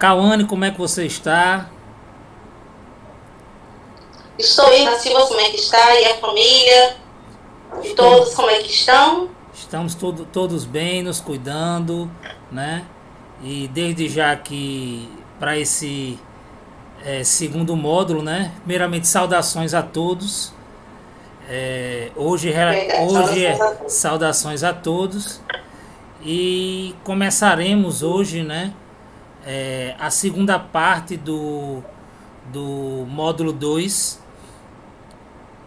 Cauane, como é que você está? Estou aí, Silva, como é que está? E a família? E todos Estamos, como é que estão? estamos todos bem, nos cuidando, né? E desde já que para esse segundo módulo, né? Primeiramente, saudações a todos. Verdade, Hoje saudações é a todos. saudações a todos e começaremos hoje, né? A segunda parte do módulo 2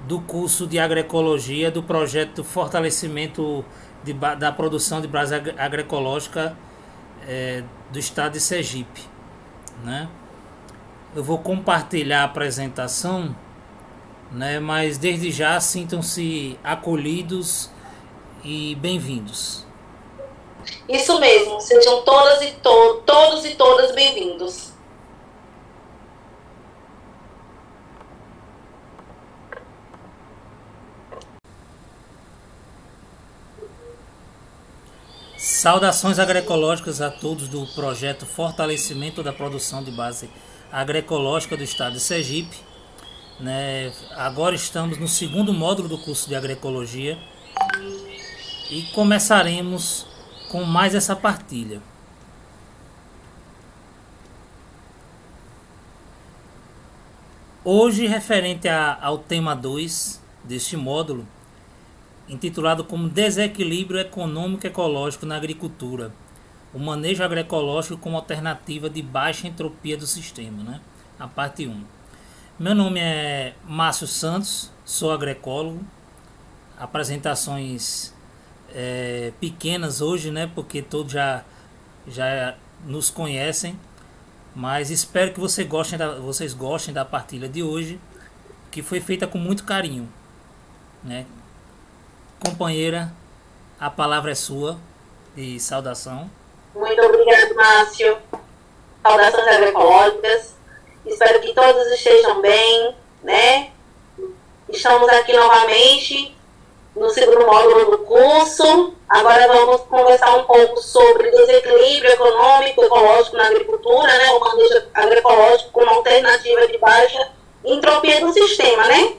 do curso de agroecologia do projeto Fortalecimento da produção de base agroecológica do estado de Sergipe, né? Eu vou compartilhar a apresentação, né? Mas desde já sintam-se acolhidos e bem-vindos. Isso mesmo, sejam todos e todas bem-vindos. Saudações agroecológicas a todos do projeto Fortalecimento da Produção de Base Agroecológica do Estado de Sergipe, né? Agora estamos no segundo módulo do curso de agroecologia e começaremos com mais essa partilha. Hoje, referente ao tema 2 deste módulo, intitulado como Desequilíbrio Econômico e Ecológico na Agricultura, o manejo agroecológico como alternativa de baixa entropia do sistema, né? A parte 1. Meu nome é Márcio Santos, sou agroecólogo. Apresentações pequenas hoje, né? Porque todos já nos conhecem, mas espero que vocês gostem da partilha de hoje, que foi feita com muito carinho, né? Companheira, a palavra é sua de saudação. Muito obrigado, Márcio. Saudações agroecológicas. Espero que todos estejam bem, né? Estamos aqui novamente no segundo módulo do curso. Agora vamos conversar um pouco sobre desequilíbrio econômico e ecológico na agricultura, né? O manejo agroecológico como alternativa de baixa entropia do sistema, né?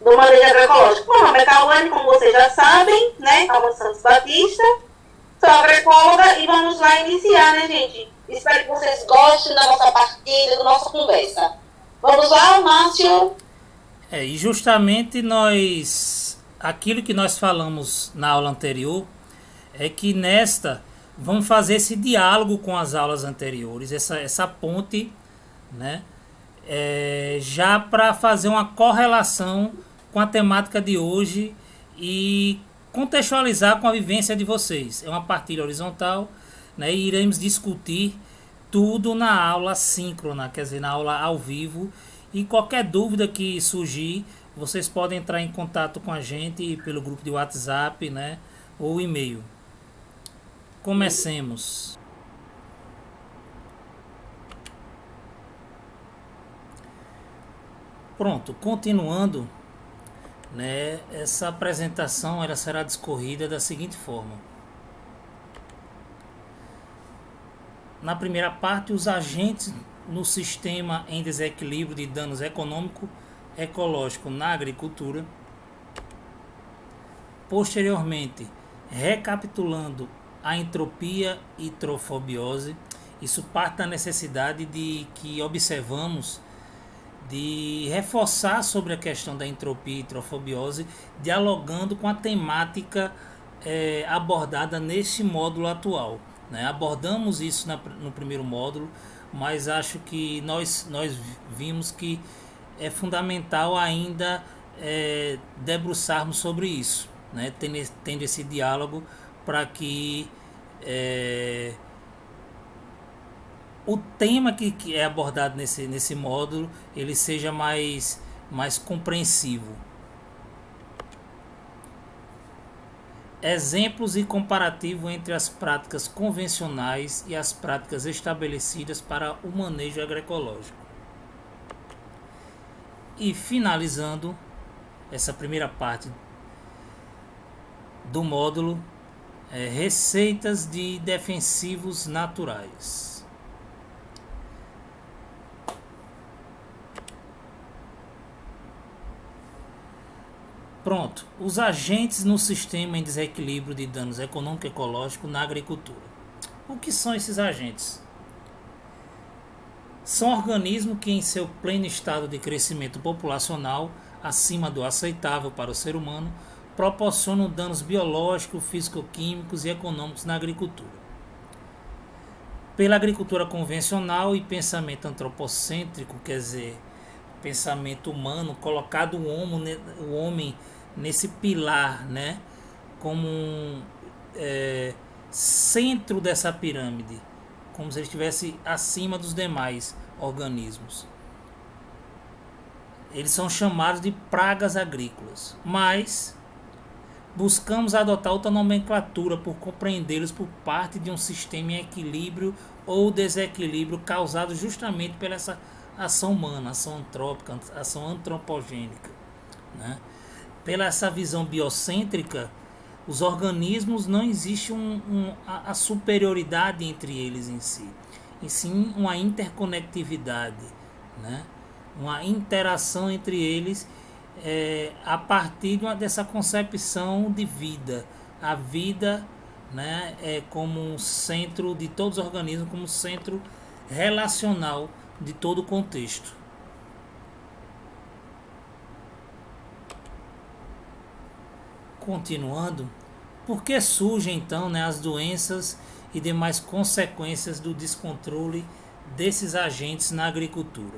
Do manejo agroecológico. Meu nome é Cauane, como vocês já sabem, né? Cauane Santos Batista. Sou agroecóloga e vamos lá iniciar, né, gente? Espero que vocês gostem da nossa partilha, da nossa conversa. Vamos lá, Márcio? E justamente aquilo que nós falamos na aula anterior, é que nesta vamos fazer esse diálogo com as aulas anteriores, essa ponte, né? Já para fazer uma correlação com a temática de hoje e contextualizar com a vivência de vocês. É uma partilha horizontal, né? E iremos discutir tudo na aula síncrona, quer dizer, na aula ao vivo. E qualquer dúvida que surgir, vocês podem entrar em contato com a gente pelo grupo de WhatsApp, né? Ou e-mail. Comecemos. Pronto, continuando, né? Essa apresentação ela será discorrida da seguinte forma. Na primeira parte, os agentes no sistema em desequilíbrio de danos econômico ecológico na agricultura. Posteriormente, recapitulando a entropia e trofobiose, isso parte da necessidade de que observamos de reforçar sobre a questão da entropia e trofobiose, dialogando com a temática abordada neste módulo atual, né? Abordamos isso no primeiro módulo, mas acho que nós vimos que é fundamental ainda debruçarmos sobre isso, né? Tendo esse diálogo para que o tema que é abordado nesse módulo ele seja mais compreensivo. Exemplos e comparativo entre as práticas convencionais e as práticas estabelecidas para o manejo agroecológico. E finalizando essa primeira parte do módulo, receitas de defensivos naturais. Pronto, os agentes no sistema em desequilíbrio de danos econômico e ecológico na agricultura. O que são esses agentes? São organismos que, em seu pleno estado de crescimento populacional, acima do aceitável para o ser humano, proporcionam danos biológicos, físico-químicos e econômicos na agricultura. Pela agricultura convencional e pensamento antropocêntrico, quer dizer, pensamento humano, colocado o homem nesse pilar, né, como centro dessa pirâmide, como se ele estivesse acima dos demais organismos. Eles são chamados de pragas agrícolas, mas buscamos adotar outra nomenclatura por compreendê-los por parte de um sistema em equilíbrio ou desequilíbrio causado justamente pela essa ação humana, ação antrópica, ação antropogênica, né? Pela essa visão biocêntrica, os organismos não existe a superioridade entre eles em si, e sim uma interconectividade, né? Uma interação entre eles a partir dessa concepção de vida. A vida, né, é como um centro de todos os organismos, como um centro relacional de todo o contexto. Continuando, por que surgem então, né, as doenças e demais consequências do descontrole desses agentes na agricultura?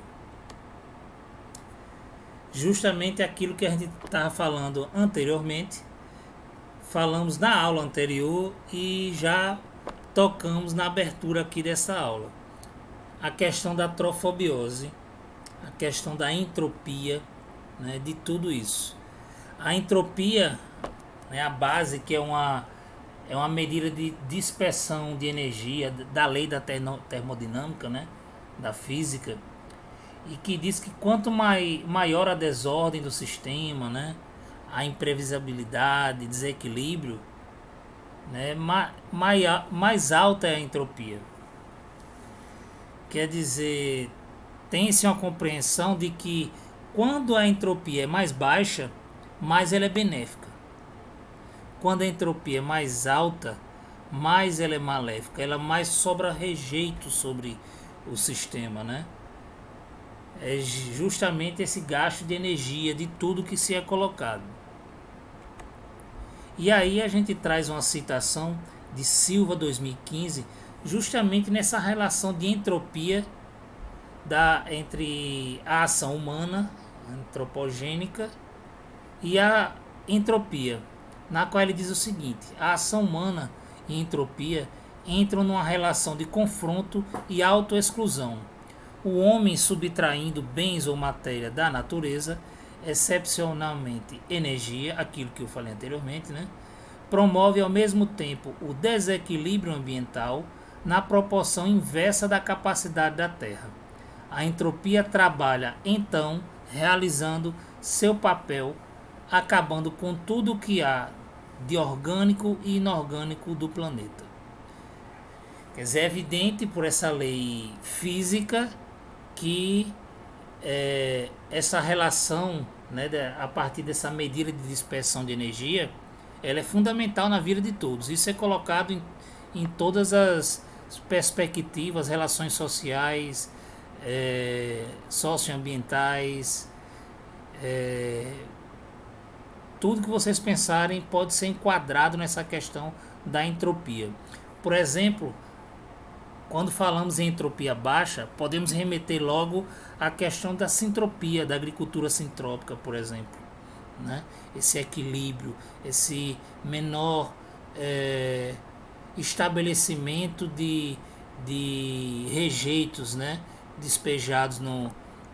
Justamente aquilo que a gente estava falando anteriormente, falamos na aula anterior e já tocamos na abertura aqui dessa aula. A questão da trofobiose, a questão da entropia, né, de tudo isso. A entropia, né, a base, que é uma medida de dispersão de energia da lei da termodinâmica, né, da física, e que diz que quanto maior a desordem do sistema, né, a imprevisibilidade, desequilíbrio, né, mais alta é a entropia. Quer dizer, tem-se uma compreensão de que quando a entropia é mais baixa, mais ela é benéfica. Quando a entropia é mais alta, mais ela é maléfica, ela mais sobra rejeito sobre o sistema, né? É justamente esse gasto de energia de tudo que se é colocado. E aí a gente traz uma citação de Silva 2015, justamente nessa relação de entropia entre a ação humana antropogênica e a entropia, na qual ele diz o seguinte: a ação humana e entropia entram numa relação de confronto e autoexclusão. O homem, subtraindo bens ou matéria da natureza, excepcionalmente energia, aquilo que eu falei anteriormente, né, promove ao mesmo tempo o desequilíbrio ambiental na proporção inversa da capacidade da Terra. A entropia trabalha, então, realizando seu papel, acabando com tudo o que há de orgânico e inorgânico do planeta. Quer dizer, é evidente por essa lei física que essa relação, né, a partir dessa medida de dispersão de energia, ela é fundamental na vida de todos. Isso é colocado em todas as perspectivas, relações sociais, socioambientais, tudo que vocês pensarem pode ser enquadrado nessa questão da entropia. Por exemplo, quando falamos em entropia baixa, podemos remeter logo à questão da sintropia, da agricultura sintrópica, por exemplo, né? Esse equilíbrio, esse menor estabelecimento de rejeitos, né, despejados no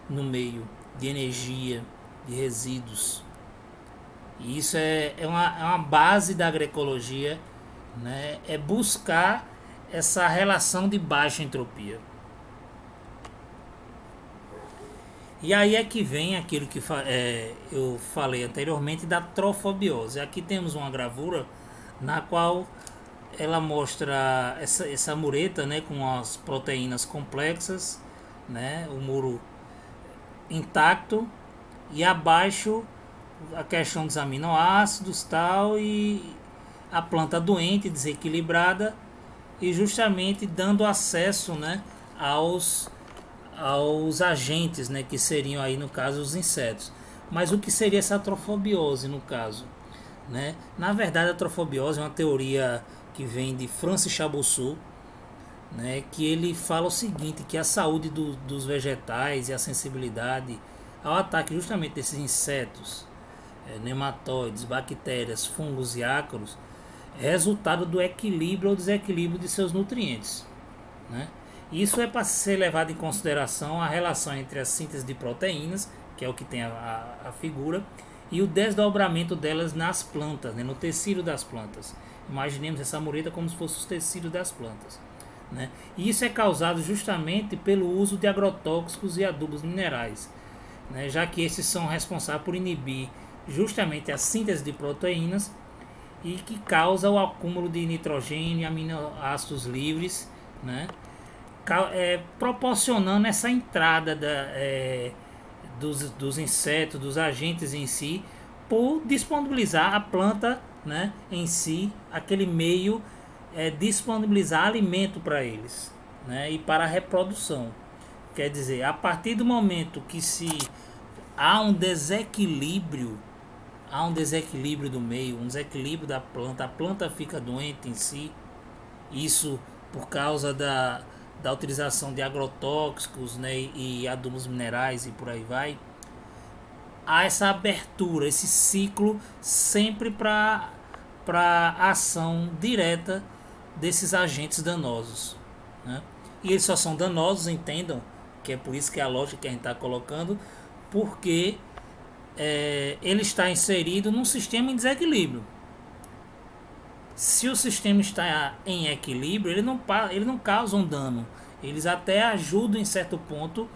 meio, de energia, de resíduos. E isso é uma base da agroecologia, né? É buscar essa relação de baixa entropia. E aí é que vem aquilo que eu falei anteriormente da trofobiose. Aqui temos uma gravura na qual ela mostra essa mureta, né, com as proteínas complexas, né, o muro intacto, e abaixo a questão dos aminoácidos tal, e a planta doente, desequilibrada, e justamente dando acesso, né, aos agentes, né, que seriam aí no caso os insetos. Mas o que seria essa atrofobiose no caso, né? Na verdade, a atrofobiose é uma teoria que vem de Francis Chabousseau, né, que ele fala o seguinte, que a saúde dos vegetais e a sensibilidade ao ataque justamente desses insetos, nematóides, bactérias, fungos e ácaros, é resultado do equilíbrio ou desequilíbrio de seus nutrientes, né? Isso é para ser levado em consideração a relação entre a síntese de proteínas, que é o que tem a figura, e o desdobramento delas nas plantas, né, no tecido das plantas. Imaginemos essa mureta como se fosse os tecidos das plantas, né? E isso é causado justamente pelo uso de agrotóxicos e adubos minerais, né, já que esses são responsáveis por inibir justamente a síntese de proteínas e que causa o acúmulo de nitrogênio e aminoácidos livres, né, proporcionando essa entrada dos insetos, dos agentes em si, por disponibilizar a planta, né, em si, aquele meio, disponibilizar alimento para eles, né, e para a reprodução. Quer dizer, a partir do momento que há um desequilíbrio do meio, um desequilíbrio da planta, a planta fica doente em si, isso por causa da utilização de agrotóxicos, né, e adubos minerais e por aí vai. Há essa abertura, esse ciclo sempre para a ação direta desses agentes danosos, né? E eles só são danosos, entendam, que é por isso que é a lógica que a gente está colocando, porque ele está inserido num sistema em desequilíbrio. Se o sistema está em equilíbrio, ele não causa um dano. Eles até ajudam em certo ponto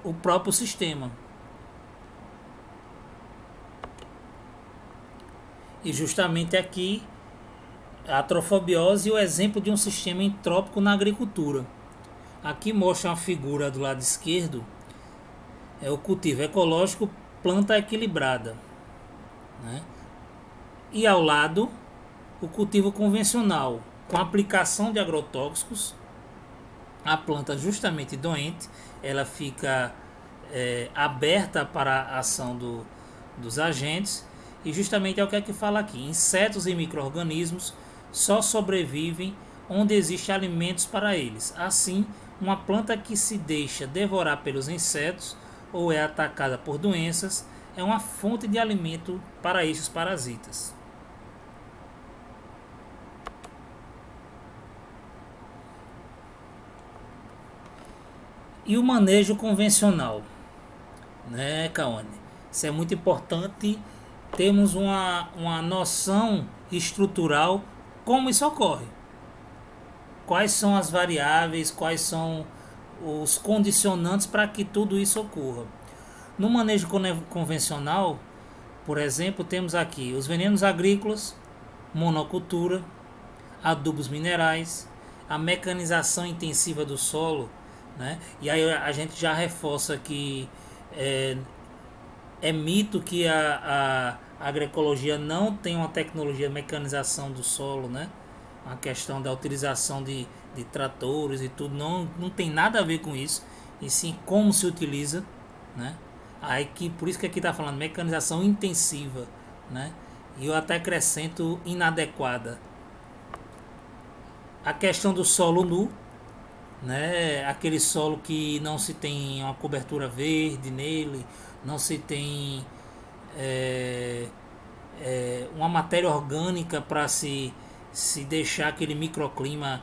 o próprio sistema. E justamente aqui a atrofobiose é o exemplo de um sistema entrópico na agricultura. Aqui mostra uma figura do lado esquerdo, o cultivo ecológico, planta equilibrada, né? E ao lado o cultivo convencional, com aplicação de agrotóxicos. A planta justamente doente, ela fica aberta para a ação dos agentes, e justamente é o que aqui fala aqui: insetos e micro-organismos só sobrevivem onde existem alimentos para eles. Assim, uma planta que se deixa devorar pelos insetos ou é atacada por doenças é uma fonte de alimento para esses parasitas. E o manejo convencional, né, Kaone? Isso é muito importante, termos uma noção estrutural como isso ocorre. Quais são as variáveis, quais são os condicionantes para que tudo isso ocorra. No manejo convencional, por exemplo, temos aqui os venenos agrícolas, monocultura, adubos minerais, a mecanização intensiva do solo, né? E aí a gente já reforça que é mito que a agroecologia não tem uma tecnologia de mecanização do solo, né? A questão da utilização de tratores e tudo não tem nada a ver com isso, e sim como se utiliza, né? Aí por isso que aqui está falando mecanização intensiva, né? E eu até acrescento inadequada. A questão do solo nu, né? Aquele solo que não se tem uma cobertura verde nele, não se tem uma matéria orgânica para se deixar aquele microclima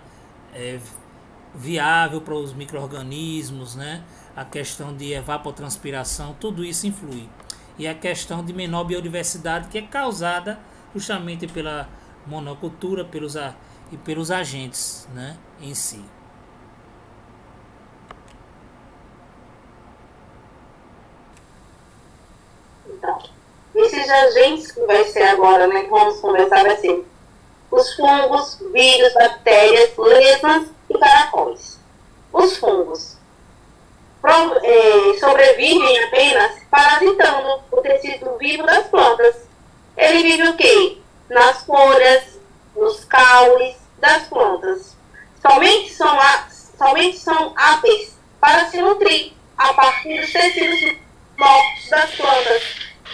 viável para os micro-organismos, né? A questão de evapotranspiração, tudo isso influi. E a questão de menor biodiversidade, que é causada justamente pela monocultura e pelos agentes, né, em si. Então, esses agentes que vai ser agora, né, que vamos conversar, vai ser os fungos, vírus, bactérias, lesmas e caracóis. Os fungos sobrevivem apenas parasitando o tecido vivo das plantas. Ele vive o quê? Nas folhas, nos caules das plantas. Somente são aptos para se nutrir a partir dos tecidos mortos das plantas.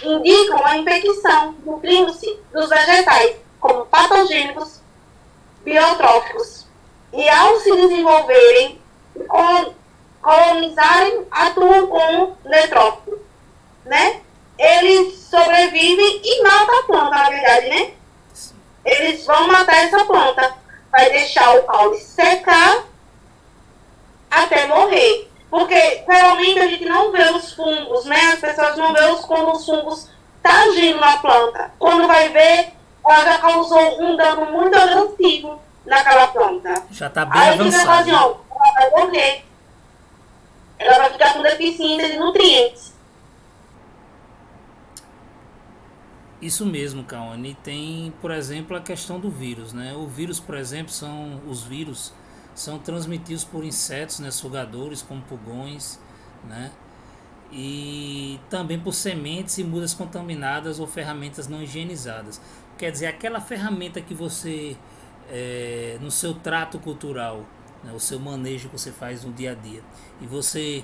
Indicam a infecção, nutrindo-se dos vegetais como patogênicos biotróficos. E ao se desenvolverem e colonizarem, atuam como neutrófico, né? Eles sobrevivem e matam a planta, na verdade, né? Eles vão matar essa planta, vai deixar o caule secar até morrer. Porque geralmente a gente não vê os fungos, né? As pessoas não vê quando os fungos estão agindo na planta. Quando vai ver, ela já causou um dano muito agressivo naquela planta. Já está bem avançado. Ela vai morrer. Ela vai ficar com deficiência de nutrientes. Isso mesmo, Kaone. Tem, por exemplo, a questão do vírus, né? O vírus, por exemplo, os vírus são transmitidos por insetos, né, sugadores, como pulgões, né? E também por sementes e mudas contaminadas ou ferramentas não higienizadas. Quer dizer, aquela ferramenta que você, no seu trato cultural, né, o seu manejo que você faz no dia a dia, e você,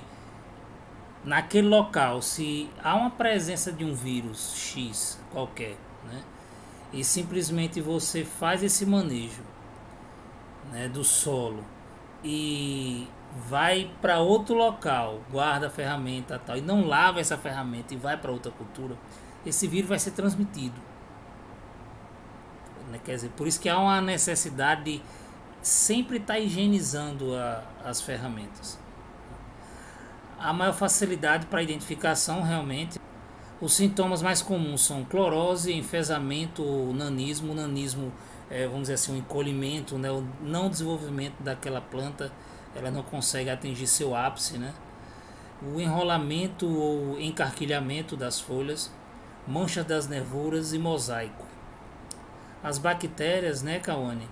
naquele local, se há uma presença de um vírus X qualquer, né, e simplesmente você faz esse manejo, né, do solo e vai para outro local, guarda a ferramenta tal, e não lava essa ferramenta e vai para outra cultura, esse vírus vai ser transmitido, né? Quer dizer, por isso que há uma necessidade de sempre estar higienizando as ferramentas. A maior facilidade para identificação, realmente, os sintomas mais comuns são clorose, enfesamento, nanismo. O nanismo vamos dizer assim, um encolhimento, né, o não desenvolvimento daquela planta, ela não consegue atingir seu ápice, né? O enrolamento ou encarquilhamento das folhas, manchas das nervuras e mosaico. As bactérias, né, Kaone,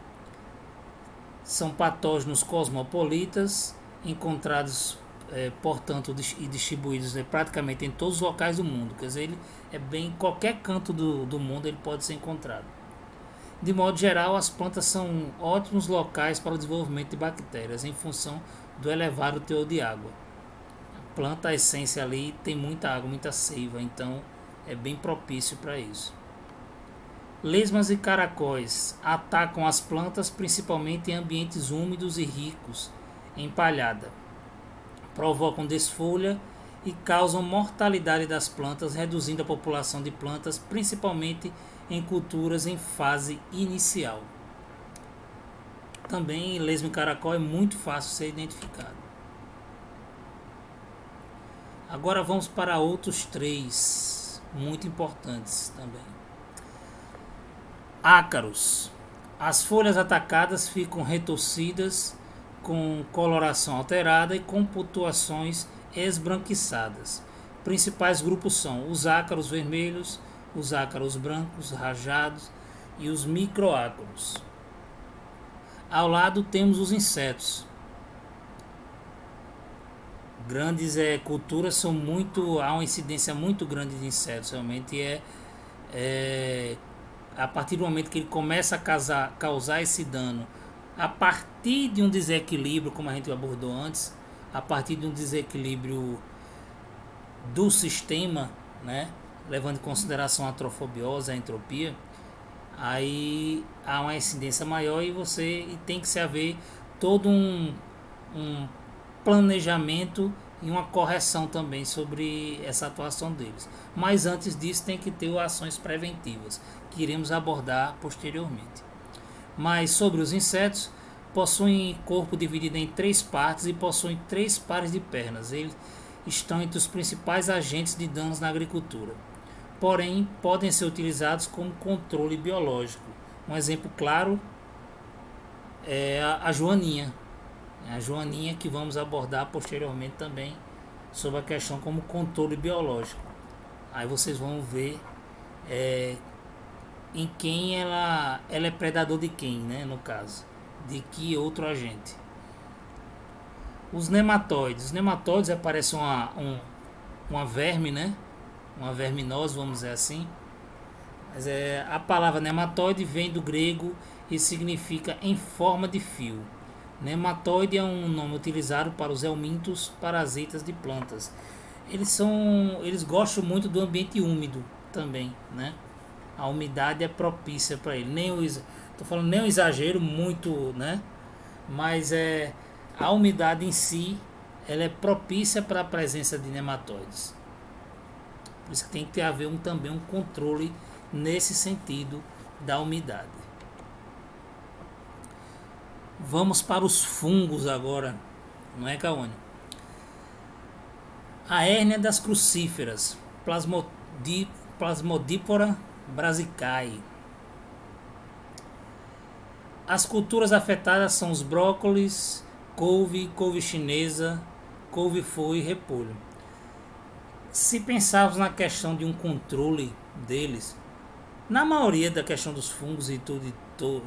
são patógenos cosmopolitas, encontrados, portanto, e distribuídos, né, praticamente em todos os locais do mundo. Quer dizer, ele é bem em qualquer canto do mundo ele pode ser encontrado. De modo geral, as plantas são ótimos locais para o desenvolvimento de bactérias em função do elevado teor de água. A planta, a essência ali, tem muita água, muita seiva, então é bem propício para isso. Lesmas e caracóis atacam as plantas principalmente em ambientes úmidos e ricos em palhada. Provocam desfolha e causam mortalidade das plantas, reduzindo a população de plantas, principalmente em culturas em fase inicial. Também lesma e caracol é muito fácil ser identificado. Agora vamos para outros três muito importantes também. Ácaros. As folhas atacadas ficam retorcidas, com coloração alterada e com pontuações esbranquiçadas. Principais grupos são os ácaros vermelhos, os ácaros brancos rajados e os microácaros. Ao lado temos os insetos. Grandes culturas são muito, há uma incidência muito grande de insetos, realmente a partir do momento que ele começa a causar esse dano, a partir de um desequilíbrio, como a gente abordou antes, a partir de um desequilíbrio do sistema, né, levando em consideração a atrofobiose, a entropia, aí há uma incidência maior e tem que se haver todo um planejamento e uma correção também sobre essa atuação deles. Mas antes disso tem que ter ações preventivas, que iremos abordar posteriormente. Mas sobre os insetos, possuem corpo dividido em 3 partes e possuem 3 pares de pernas. Eles estão entre os principais agentes de danos na agricultura. Porém, podem ser utilizados como controle biológico. Um exemplo claro é a joaninha. A joaninha, que vamos abordar posteriormente também sobre a questão como controle biológico. Aí vocês vão ver em quem ela é predador de quem, né, no caso, de que outro agente. Os nematóides. Os nematóides aparecem uma verme, né, uma verminose, vamos dizer assim. Mas a palavra nematóide vem do grego e significa em forma de fio. Nematóide é um nome utilizado para os helmintos parasitas de plantas. Eles gostam muito do ambiente úmido também, né? A umidade é propícia para ele. Tô falando nem um exagero muito, né? Mas a umidade em si, ela é propícia para a presença de nematóides. Por isso que tem que haver também um controle nesse sentido da umidade. Vamos para os fungos agora, não é, Cauane? A hérnia das crucíferas, Plasmodipora brassicae. As culturas afetadas são os brócolis, couve chinesa, couve-flor e repolho. Se pensarmos na questão de um controle deles, na maioria da questão dos fungos e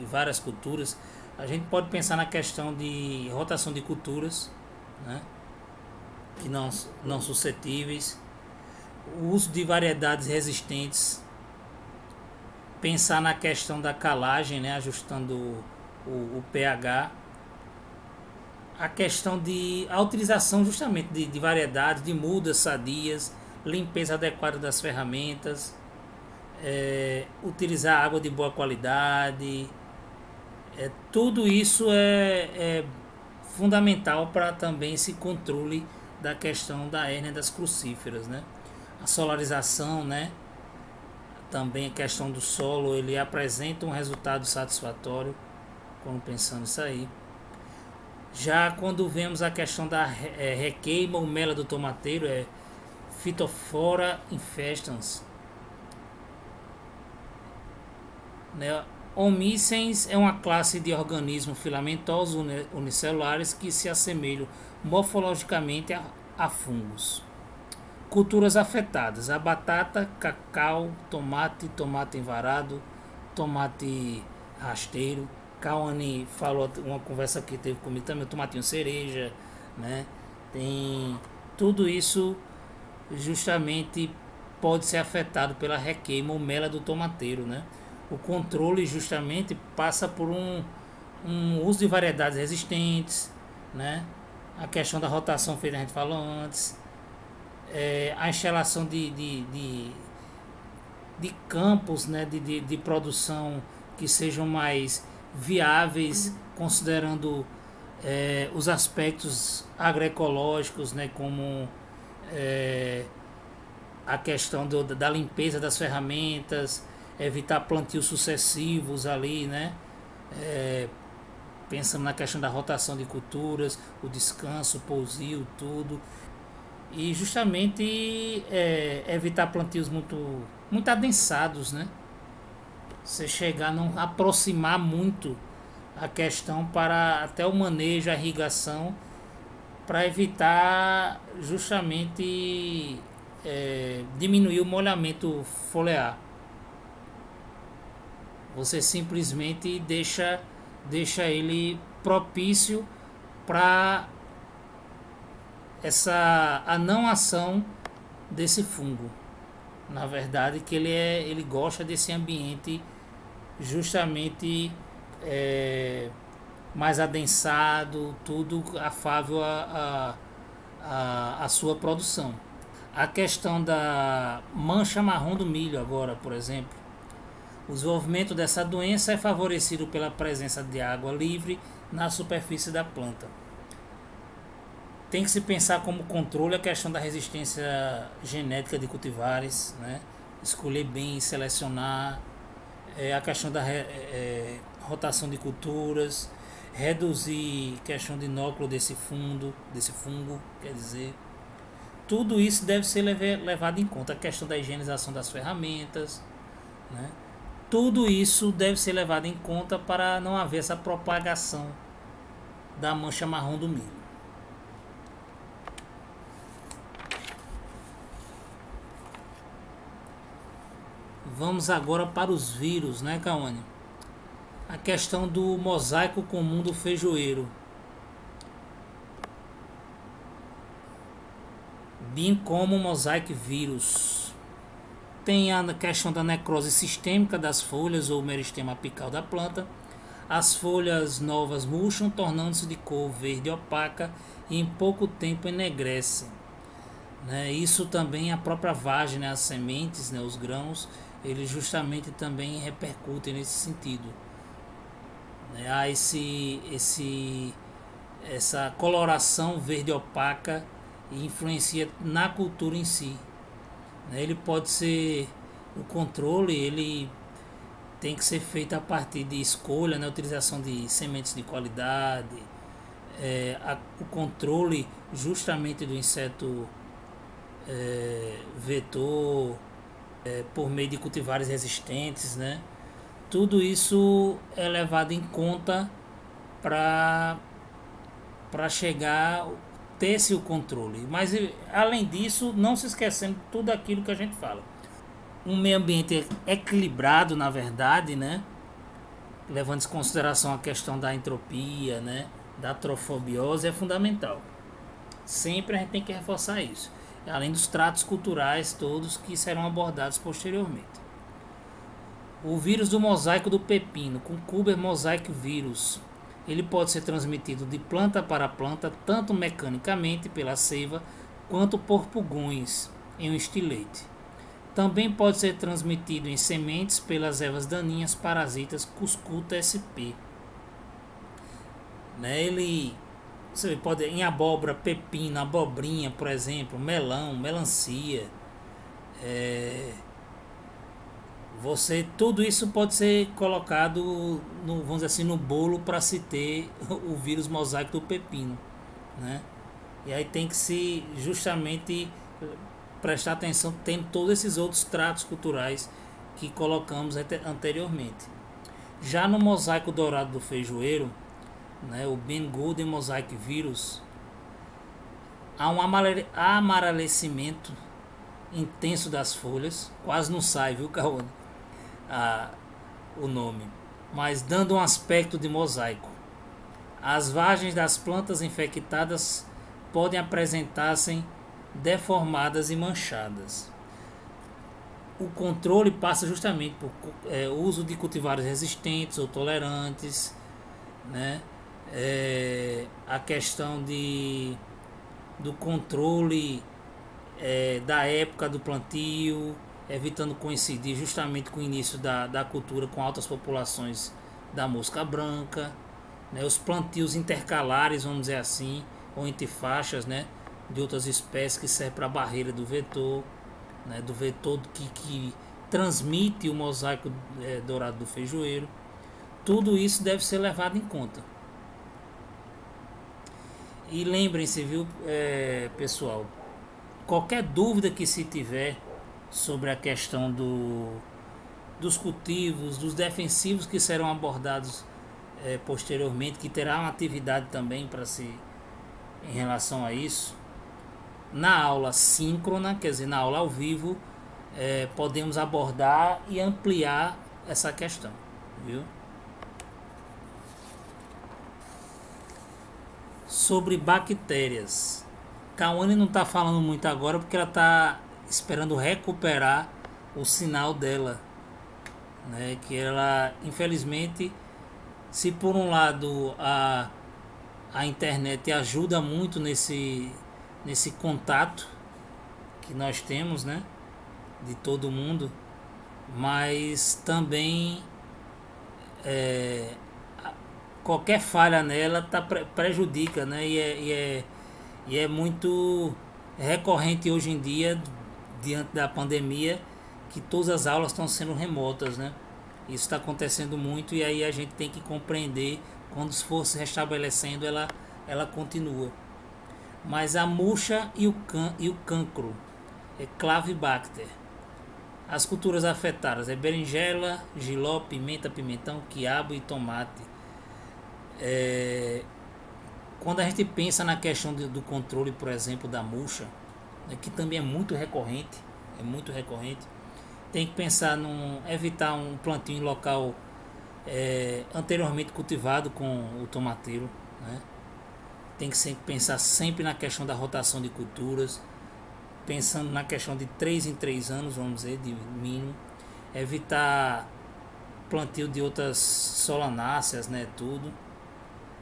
várias culturas, a gente pode pensar na questão de rotação de culturas, né, que não suscetíveis, o uso de variedades resistentes, pensar na questão da calagem, né, ajustando o pH, a questão de a utilização justamente de variedades, de mudas sadias, limpeza adequada das ferramentas, utilizar água de boa qualidade, tudo isso é fundamental para também esse controle da questão da hérnia das crucíferas, né? A solarização, né? Também a questão do solo, ele apresenta um resultado satisfatório quando pensamos nisso aí. Já quando vemos a questão da requeima ou mela do tomateiro, Phytophthora infestans, né? Omicens é uma classe de organismos filamentosos unicelulares que se assemelham morfologicamente a fungos. Culturas afetadas: a batata, cacau, tomate envarado, tomate rasteiro. Cauane falou uma conversa que teve comigo também, o tomatinho cereja, né? Tem tudo isso justamente pode ser afetado pela requeima ou mela do tomateiro, né? O controle justamente passa por um uso de variedades resistentes, né? A questão da rotação feita, a gente falou antes, a instalação de campos, né? de produção que sejam mais viáveis, considerando os aspectos agroecológicos, né? Como a questão da limpeza das ferramentas, evitar plantios sucessivos ali, né? Pensando na questão da rotação de culturas, o descanso, o pousio, tudo. E justamente evitar plantios muito adensados, né? Você chegar a não aproximar muito a questão para até o manejo, a irrigação, para evitar justamente diminuir o molhamento foliar. Você simplesmente deixa ele propício para a não ação desse fungo. Na verdade, que ele gosta desse ambiente justamente mais adensado, tudo afável a sua produção. A questão da mancha marrom do milho agora, por exemplo. O desenvolvimento dessa doença é favorecido pela presença de água livre na superfície da planta. Tem que se pensar como controle a questão da resistência genética de cultivares, né? Escolher bem e selecionar, a questão da rotação de culturas, reduzir a questão de inóculo desse fungo, quer dizer, tudo isso deve ser levado em conta. A questão da higienização das ferramentas, né? Tudo isso deve ser levado em conta para não haver essa propagação da mancha marrom do milho. Vamos agora para os vírus, né, Cauane? A questão do mosaico comum do feijoeiro. Bem como mosaic vírus. Tem a questão da necrose sistêmica das folhas ou meristema apical da planta. As folhas novas murcham, tornando-se de cor verde opaca e em pouco tempo enegrecem. Né? Isso também a própria vagem, né? As sementes, né? Os grãos, eles justamente também repercutem nesse sentido. Né? Há essa coloração verde opaca e influencia na cultura em si. Né? Ele pode ser, o controle ele tem que ser feito a partir de escolha, né? Utilização de sementes de qualidade, o controle justamente do inseto vetor, por meio de cultivares resistentes, né? Tudo isso é levado em conta para chegar ter-se o controle. Mas além disso, não se esquecendo de tudo aquilo que a gente fala. Um meio ambiente equilibrado, na verdade, né? Levando em consideração a questão da entropia, né? Da trofobiose, é fundamental. Sempre a gente tem que reforçar isso. Além dos tratos culturais todos que serão abordados posteriormente. O vírus do mosaico do pepino, com Cuber mosaic vírus, ele pode ser transmitido de planta para planta, tanto mecanicamente pela seiva, quanto por pulgões em um estilete. Também pode ser transmitido em sementes pelas ervas daninhas parasitas Cuscuta sp. Né? Ele você pode em abóbora, pepino, abobrinha, por exemplo, melão, melancia. Tudo isso pode ser colocado vamos dizer assim, no bolo para se ter o vírus mosaico do pepino, né? E aí tem que se justamente prestar atenção, tem todos esses outros tratos culturais que colocamos anteriormente. Já no mosaico dourado do feijoeiro, né, o Ben Golden Mosaic Vírus, há um amarelecimento intenso das folhas, quase não sai, viu, Cauã? O nome, mas dando um aspecto de mosaico. As vagens das plantas infectadas podem apresentar-se deformadas e manchadas. O controle passa justamente por uso de cultivares resistentes ou tolerantes, né? A questão do controle da época do plantio, evitando coincidir justamente com o início da cultura com altas populações da mosca branca, né? Os plantios intercalares, vamos dizer assim, ou entre faixas, né? De outras espécies que servem para a barreira do vetor, né? Do vetor que transmite o mosaico dourado do feijoeiro. Tudo isso deve ser levado em conta. E lembrem-se, viu, pessoal, qualquer dúvida que se tiver sobre a questão dos cultivos, dos defensivos que serão abordados posteriormente, que terá uma atividade também em relação a isso, na aula síncrona, quer dizer, na aula ao vivo, podemos abordar e ampliar essa questão, viu? Sobre bactérias. Cauane não está falando muito agora porque ela está esperando recuperar o sinal dela, né? Que ela, infelizmente, se por um lado a internet ajuda muito nesse contato que nós temos, né? De todo mundo, mas também qualquer falha nela prejudica, né? E é muito recorrente hoje em dia, diante da pandemia, que todas as aulas estão sendo remotas, né? Isso está acontecendo muito e aí a gente tem que compreender, quando for se restabelecendo, ela continua. Mas a murcha e o cancro é Clavibacter. As culturas afetadas é berinjela, jiló, pimenta, pimentão, quiabo e tomate. Quando a gente pensa na questão do controle, por exemplo, da murcha, né, que também é muito recorrente, tem que pensar evitar um plantio em local anteriormente cultivado com o tomateiro, né? Tem que pensar sempre na questão da rotação de culturas, pensando na questão de 3 em 3 anos, vamos dizer, de mínimo, evitar plantio de outras solanáceas, né, tudo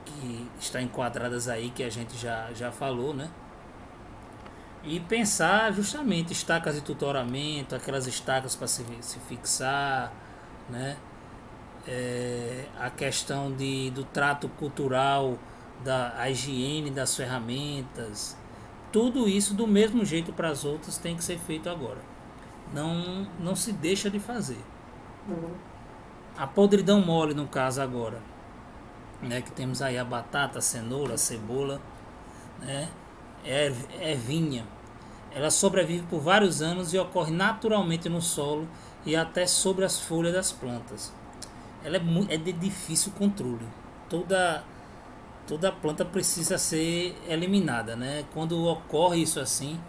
que está enquadradas aí, que a gente já falou, né, e pensar justamente estacas de tutoramento, aquelas estacas para se fixar, né, a questão do trato cultural, a higiene das ferramentas, tudo isso do mesmo jeito para as outras tem que ser feito agora. Não se deixa de fazer. A podridão mole, no caso agora, né, que temos aí a batata, a cenoura, a cebola, né, ervinha. Ela sobrevive por vários anos e ocorre naturalmente no solo e até sobre as folhas das plantas. Ela é de difícil controle. Toda planta precisa ser eliminada, né? Quando ocorre isso assim,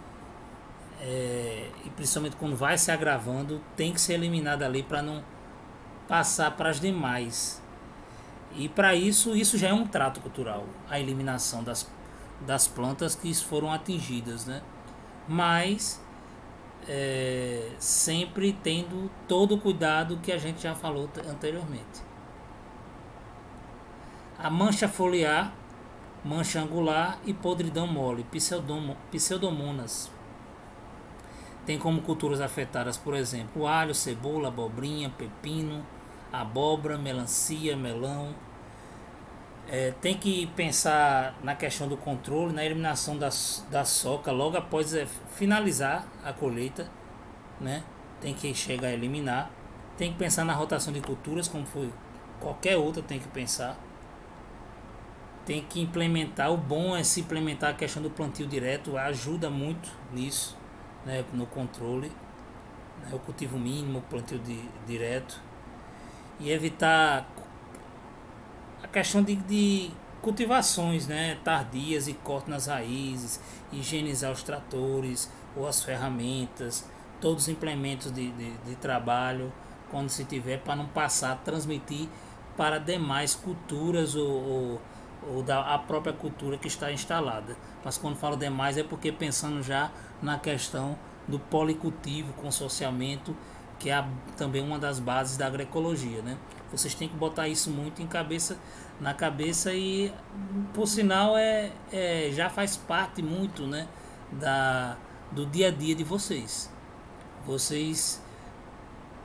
e principalmente quando vai se agravando, tem que ser eliminada ali para não passar para as demais. E para isso já é um trato cultural, a eliminação das plantas que foram atingidas, né? Mas sempre tendo todo o cuidado que a gente já falou anteriormente. A mancha foliar, mancha angular e podridão mole, pseudomonas. Tem como culturas afetadas, por exemplo, alho, cebola, abobrinha, pepino, abóbora, melancia, melão. Tem que pensar na questão do controle, na eliminação da soca logo após finalizar a colheita, né? Tem que chegar a eliminar. Tem que pensar na rotação de culturas, como foi qualquer outra, tem que pensar. Tem que implementar, o bom é se implementar a questão do plantio direto, ajuda muito nisso, né? No controle, né? O cultivo mínimo, o plantio direto, e evitar a questão de cultivações, né, tardias e corte nas raízes, higienizar os tratores ou as ferramentas, todos os implementos de trabalho, quando se tiver, para não passar a transmitir para demais culturas ou a própria cultura que está instalada. Mas quando falo demais é porque pensando já na questão do policultivo, consorciamento, que é também uma das bases da agroecologia, né? Vocês têm que botar isso muito na cabeça e, por sinal, já faz parte muito, né, do dia a dia de vocês. Vocês,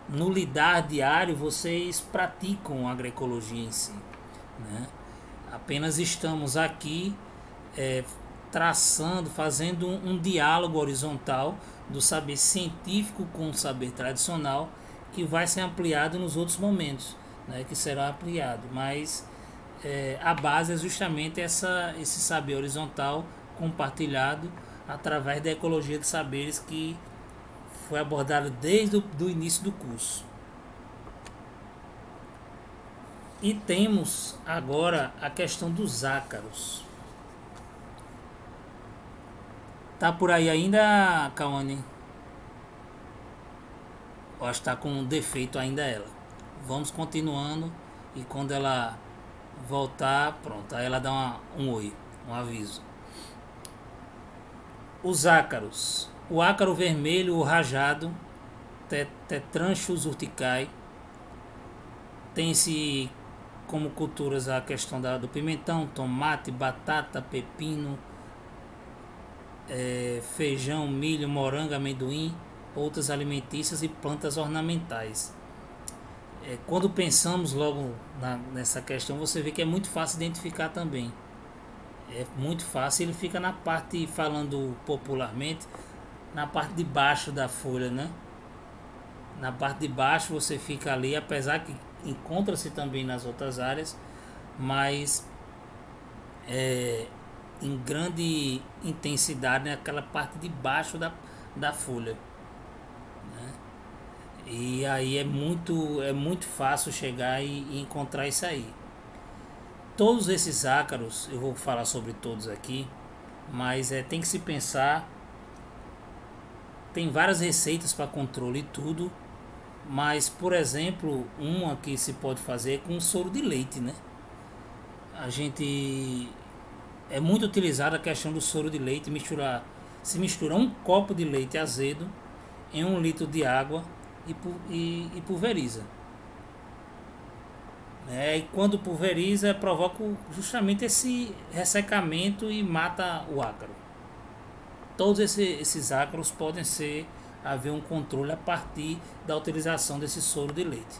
no lidar diário, vocês praticam a agroecologia em si, né? Apenas estamos aqui traçando, fazendo um diálogo horizontal do saber científico com o saber tradicional, que vai ser ampliado nos outros momentos, né, que será ampliado, mas a base é justamente esse saber horizontal compartilhado através da ecologia de saberes, que foi abordado desde o início do curso. E temos agora a questão dos ácaros. Tá por aí ainda, Cauane? Eu acho que está com um defeito ainda ela. Vamos continuando, e quando ela voltar, pronto, aí ela dá um oi, um aviso. Os ácaros. O ácaro vermelho, o rajado, Tetranchus urticae, tem-se como culturas a questão do pimentão, tomate, batata, pepino, feijão, milho, morango, amendoim, outras alimentícias e plantas ornamentais. Quando pensamos logo nessa questão, você vê que é muito fácil identificar também. É muito fácil, ele fica na parte, falando popularmente, na parte de baixo da folha, né? Na parte de baixo você fica ali, apesar que encontra-se também nas outras áreas, mas em grande intensidade naquela parte de baixo da folha, né? E aí é muito fácil chegar e encontrar isso aí. Todos esses ácaros, eu vou falar sobre todos aqui, mas tem que se pensar. Tem várias receitas para controle e tudo, mas, por exemplo, uma que se pode fazer com soro de leite, né? É muito utilizada a questão do soro de leite, misturar se mistura 1 copo de leite azedo em 1 litro de água e pulveriza. E quando pulveriza, provoca justamente esse ressecamento e mata o ácaro. Todos esses ácaros podem haver um controle a partir da utilização desse soro de leite.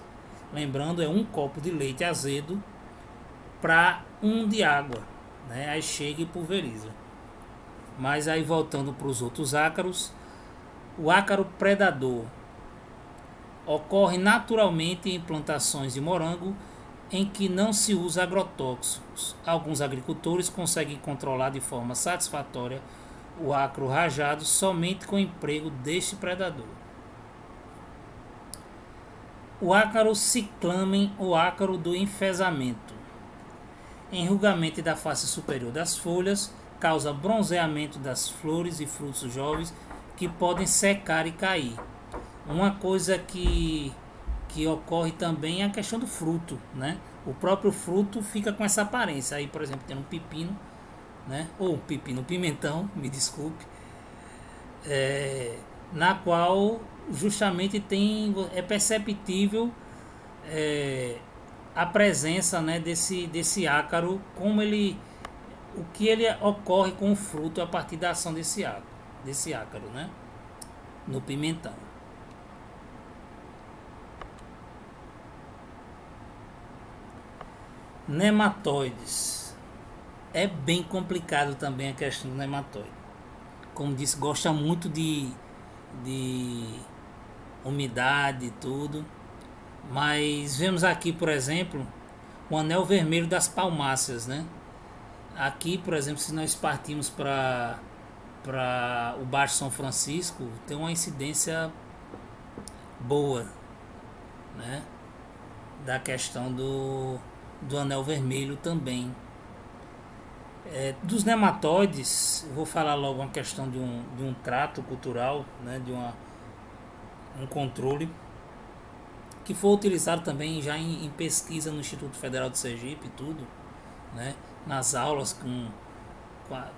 Lembrando, é 1 copo de leite azedo para 1 de água, né? Aí chega e pulveriza. Mas aí voltando para os outros ácaros, o ácaro predador ocorre naturalmente em plantações de morango em que não se usa agrotóxicos. Alguns agricultores conseguem controlar de forma satisfatória o ácaro rajado somente com o emprego deste predador. O ácaro ciclamen ou ácaro do enfesamento. Enrugamento da face superior das folhas, causa bronzeamento das flores e frutos jovens que podem secar e cair. Uma coisa que ocorre também é a questão do fruto, né? O próprio fruto fica com essa aparência. Aí, por exemplo, tem um pepino, né? Ou pimentão, me desculpe, na qual justamente é perceptível a presença, né, desse ácaro, o que ele ocorre com o fruto a partir da ação desse ácaro, né, no pimentão. Nematóides. É bem complicado também a questão do nematóide. Como disse, gosta muito de umidade e tudo. Mas vemos aqui, por exemplo, o anel vermelho das palmáceas, né? Aqui, por exemplo, se nós partimos para o Baixo São Francisco, tem uma incidência boa, né, da questão do anel vermelho também. Dos nematóides, eu vou falar logo uma questão de um trato cultural, né, de um controle que foi utilizado também já em pesquisa no Instituto Federal de Sergipe e tudo, né, nas aulas com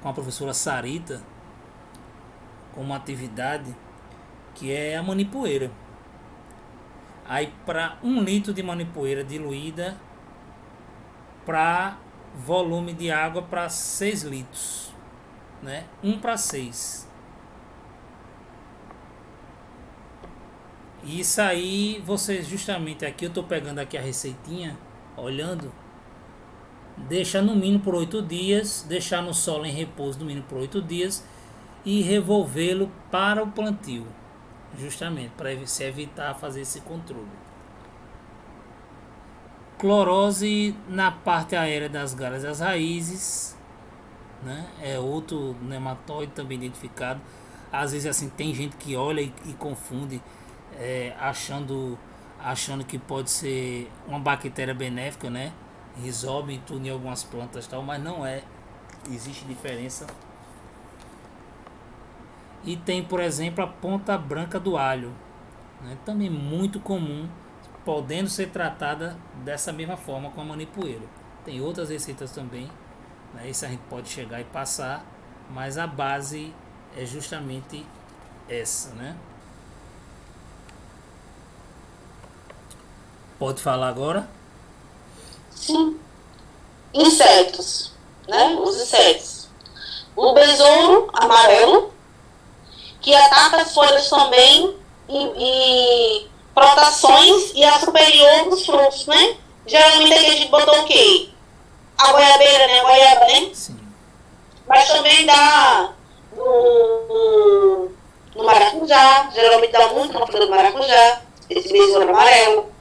a professora Sarita, com uma atividade que é a manipoeira. Aí, para 1 litro de manipoeira diluída para volume de água para 6 litros, né? 1 para 6. Isso aí, vocês justamente aqui, eu estou pegando aqui a receitinha, olhando, deixa no mínimo por 8 dias, deixar no solo em repouso no mínimo por 8 dias e revolvê-lo para o plantio, justamente para se evitar fazer esse controle. Clorose na parte aérea das galhas das raízes, né? É outro nematóide também identificado. Às vezes assim tem gente que olha e confunde, achando que pode ser uma bactéria benéfica, né? Resolve e tudo em algumas plantas tal, mas não é. Existe diferença. E tem, por exemplo, a ponta branca do alho, né? Também muito comum, podendo ser tratada dessa mesma forma com a manipoeira. Tem outras receitas também, né? Isso a gente pode chegar e passar, mas a base é justamente essa, né? Pode falar agora? Sim. Insetos, né? Os insetos. O besouro amarelo, que ataca as folhas também e protações e a superior dos frutos, né? Geralmente aqui a gente botou o quê? A goiabeira, né? A goiaba, né? Sim. Mas também dá no maracujá, geralmente dá muito na folha do maracujá, esse besouro amarelo.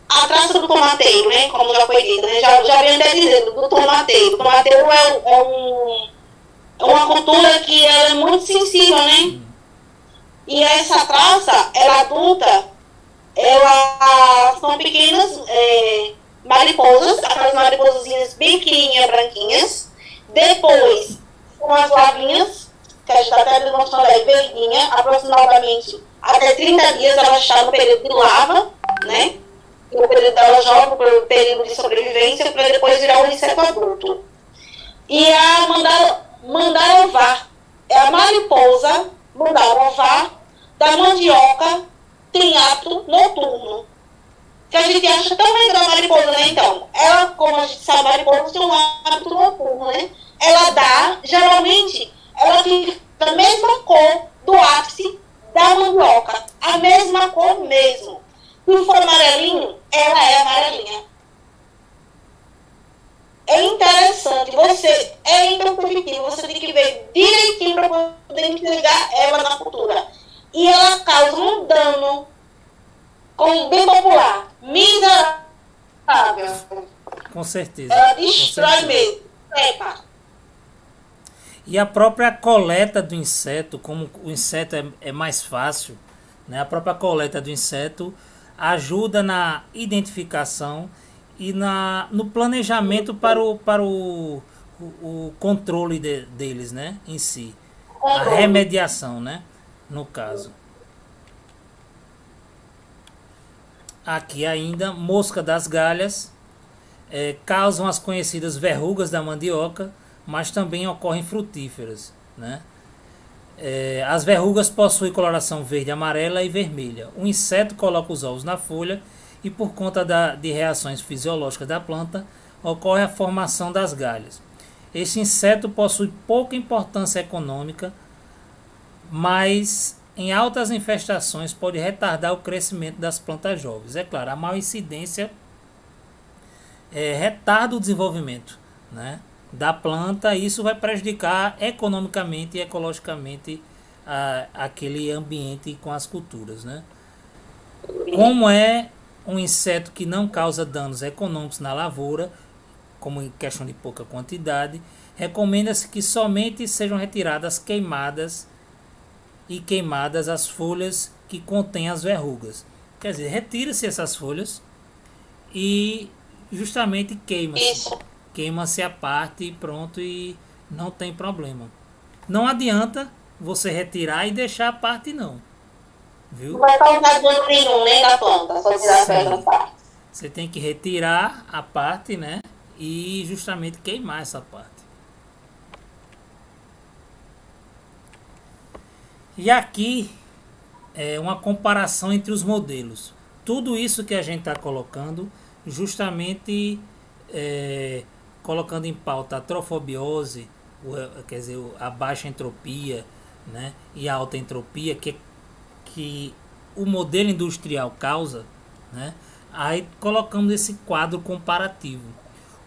A traça do tomateiro, né? Como já foi dito, né? Já vem até dizendo, do tomateiro. O tomateiro é uma cultura que ela é muito sensível, né? E essa traça, ela adulta, ela são pequenas mariposas, aquelas mariposazinhas bem pequenininhas, branquinhas. Depois, com as larvinhas, que a gente está até demonstrando aí, verdinha, aproximadamente até 30 dias ela está no período de larva, né? No período dela jovem, no período de sobrevivência, para depois virar um inseto adulto. E a mandarovar, é a mariposa mundaura ovar da mandioca tem hábito noturno. Que a gente acha tão legal da mariposa, né? Então, ela, como a gente sabe, a mariposa tem um hábito noturno, né? Ela dá, geralmente, ela fica da mesma cor do ápice da mandioca. A mesma cor mesmo. Se for amarelinho, ela é amarelinha. É interessante, você é imperceptível, você tem que ver direitinho para poder enxergar ela na cultura. E ela causa um dano, como bem popular, miserável. Com certeza. Ela destrói mesmo. Epa. E a própria coleta do inseto, como o inseto é mais fácil, né? A própria coleta do inseto ajuda na identificação e no planejamento para o controle deles, né, em si. A remediação, né, no caso. Aqui ainda, mosca das galhas causam as conhecidas verrugas da mandioca, mas também ocorrem frutíferas, né? As verrugas possuem coloração verde, amarela e vermelha. O inseto coloca os ovos na folha e por conta de reações fisiológicas da planta, ocorre a formação das galhas. Este inseto possui pouca importância econômica, mas em altas infestações pode retardar o crescimento das plantas jovens. É claro, a maior incidência retarda o desenvolvimento, né, da planta, e isso vai prejudicar economicamente e ecologicamente aquele ambiente com as culturas, né? Como é um inseto que não causa danos econômicos na lavoura, como em questão de pouca quantidade, recomenda-se que somente sejam retiradas queimadas as folhas que contêm as verrugas. Quer dizer, retira-se essas folhas e justamente queima-se. Queima-se a parte e pronto, e não tem problema. Não adianta você retirar e deixar a parte não. Viu? Não vai causar dano nenhum, nem da planta, só tirar essa parte. Você tem que retirar a parte, né? E justamente queimar essa parte. E aqui é uma comparação entre os modelos. Tudo isso que a gente está colocando, justamente colocando em pauta a trofobiose, quer dizer, a baixa entropia, né? E a alta entropia, que o modelo industrial causa, né? Aí colocamos esse quadro comparativo.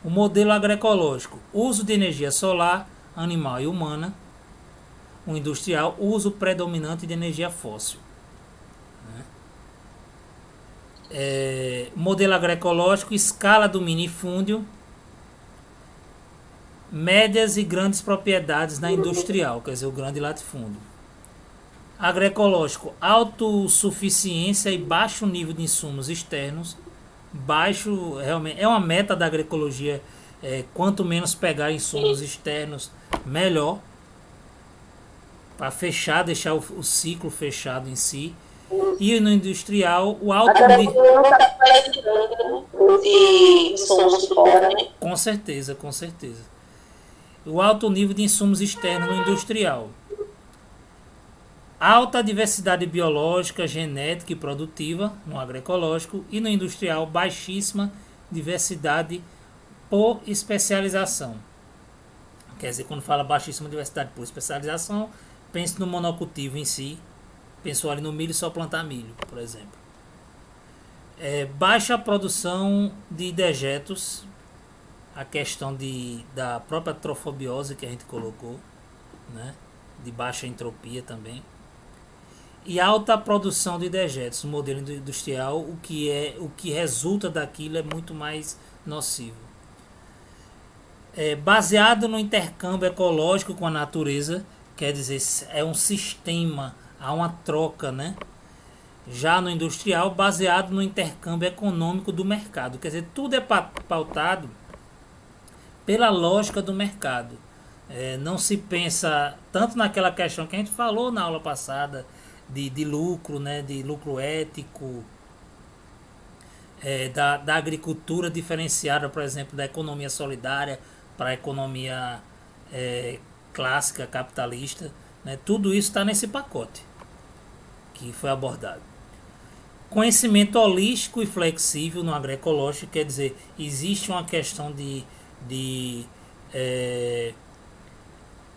O modelo agroecológico, uso de energia solar, animal e humana. O industrial, uso predominante de energia fóssil, né? Modelo agroecológico, escala do minifúndio, médias e grandes propriedades na industrial, quer dizer, o grande latifúndio. Agroecológico, autossuficiência e baixo nível de insumos externos. Baixo, realmente, é uma meta da agroecologia, quanto menos pegar insumos externos, melhor, para fechar, deixar o ciclo fechado em si. E no industrial, o alto nível... Com certeza, com certeza. O alto nível de insumos externos no industrial. Alta diversidade biológica, genética e produtiva no agroecológico, e no industrial baixíssima diversidade por especialização. Quer dizer, quando fala baixíssima diversidade por especialização, pense no monocultivo em si. Pensou ali no milho, só plantar milho, por exemplo. Baixa produção de dejetos, a questão da própria trofobiose que a gente colocou, né? De baixa entropia também. E alta produção de dejetos, no modelo industrial, o que resulta daquilo é muito mais nocivo. Baseado no intercâmbio ecológico com a natureza, quer dizer, é um sistema, há uma troca, né? Já no industrial, baseado no intercâmbio econômico do mercado, quer dizer, tudo é pautado pela lógica do mercado. Não se pensa tanto naquela questão que a gente falou na aula passada, de lucro, né, de lucro ético, da agricultura diferenciada, por exemplo, da economia solidária para a economia clássica, capitalista, né? Tudo isso está nesse pacote que foi abordado. Conhecimento holístico e flexível no agroecológico, quer dizer, existe uma questão de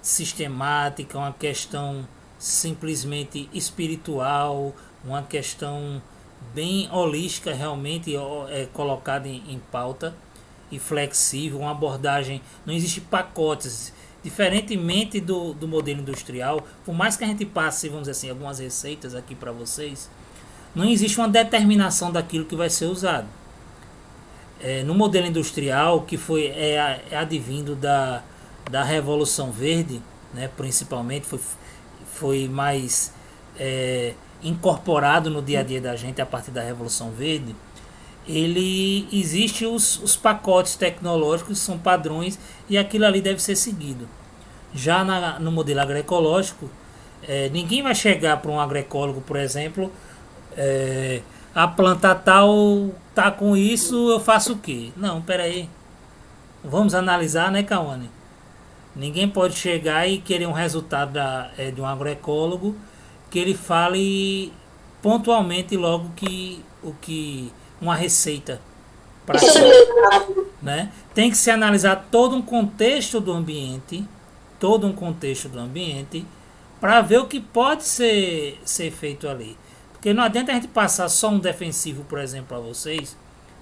sistemática, uma questão simplesmente espiritual, uma questão bem holística realmente colocada em pauta, e flexível, uma abordagem, não existe pacotes, diferentemente do modelo industrial. Por mais que a gente passe, vamos dizer assim, algumas receitas aqui para vocês, não existe uma determinação daquilo que vai ser usado. No modelo industrial, que é advindo da Revolução Verde, né, principalmente, foi mais incorporado no dia a dia da gente a partir da Revolução Verde. Existe os pacotes tecnológicos, são padrões, e aquilo ali deve ser seguido. Já no modelo agroecológico, ninguém vai chegar para um agroecólogo, por exemplo, a planta tal tá com isso, eu faço o quê? Não, peraí, vamos analisar, né, Cauane? Ninguém pode chegar e querer um resultado de um agroecólogo que ele fale pontualmente logo uma receita para né? Tem que se analisar todo um contexto do ambiente, para ver o que pode ser feito ali. Porque não adianta a gente passar só um defensivo, por exemplo, para vocês,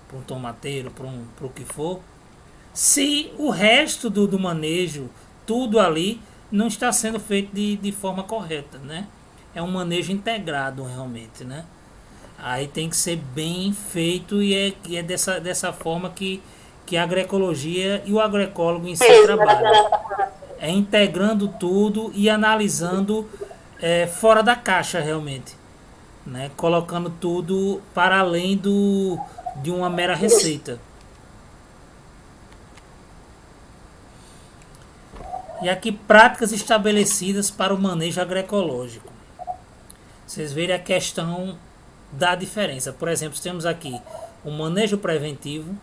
para um tomateiro, para o que for, se o resto do manejo, tudo ali, não está sendo feito de forma correta, né? É um manejo integrado realmente, né? Aí tem que ser bem feito, e é dessa forma que a agroecologia e o agroecólogo em si trabalham. É integrando tudo e analisando fora da caixa realmente, né? Colocando tudo para além de uma mera receita. E aqui, práticas estabelecidas para o manejo agroecológico. Vocês verem a questão da diferença. Por exemplo, temos aqui o manejo preventivo,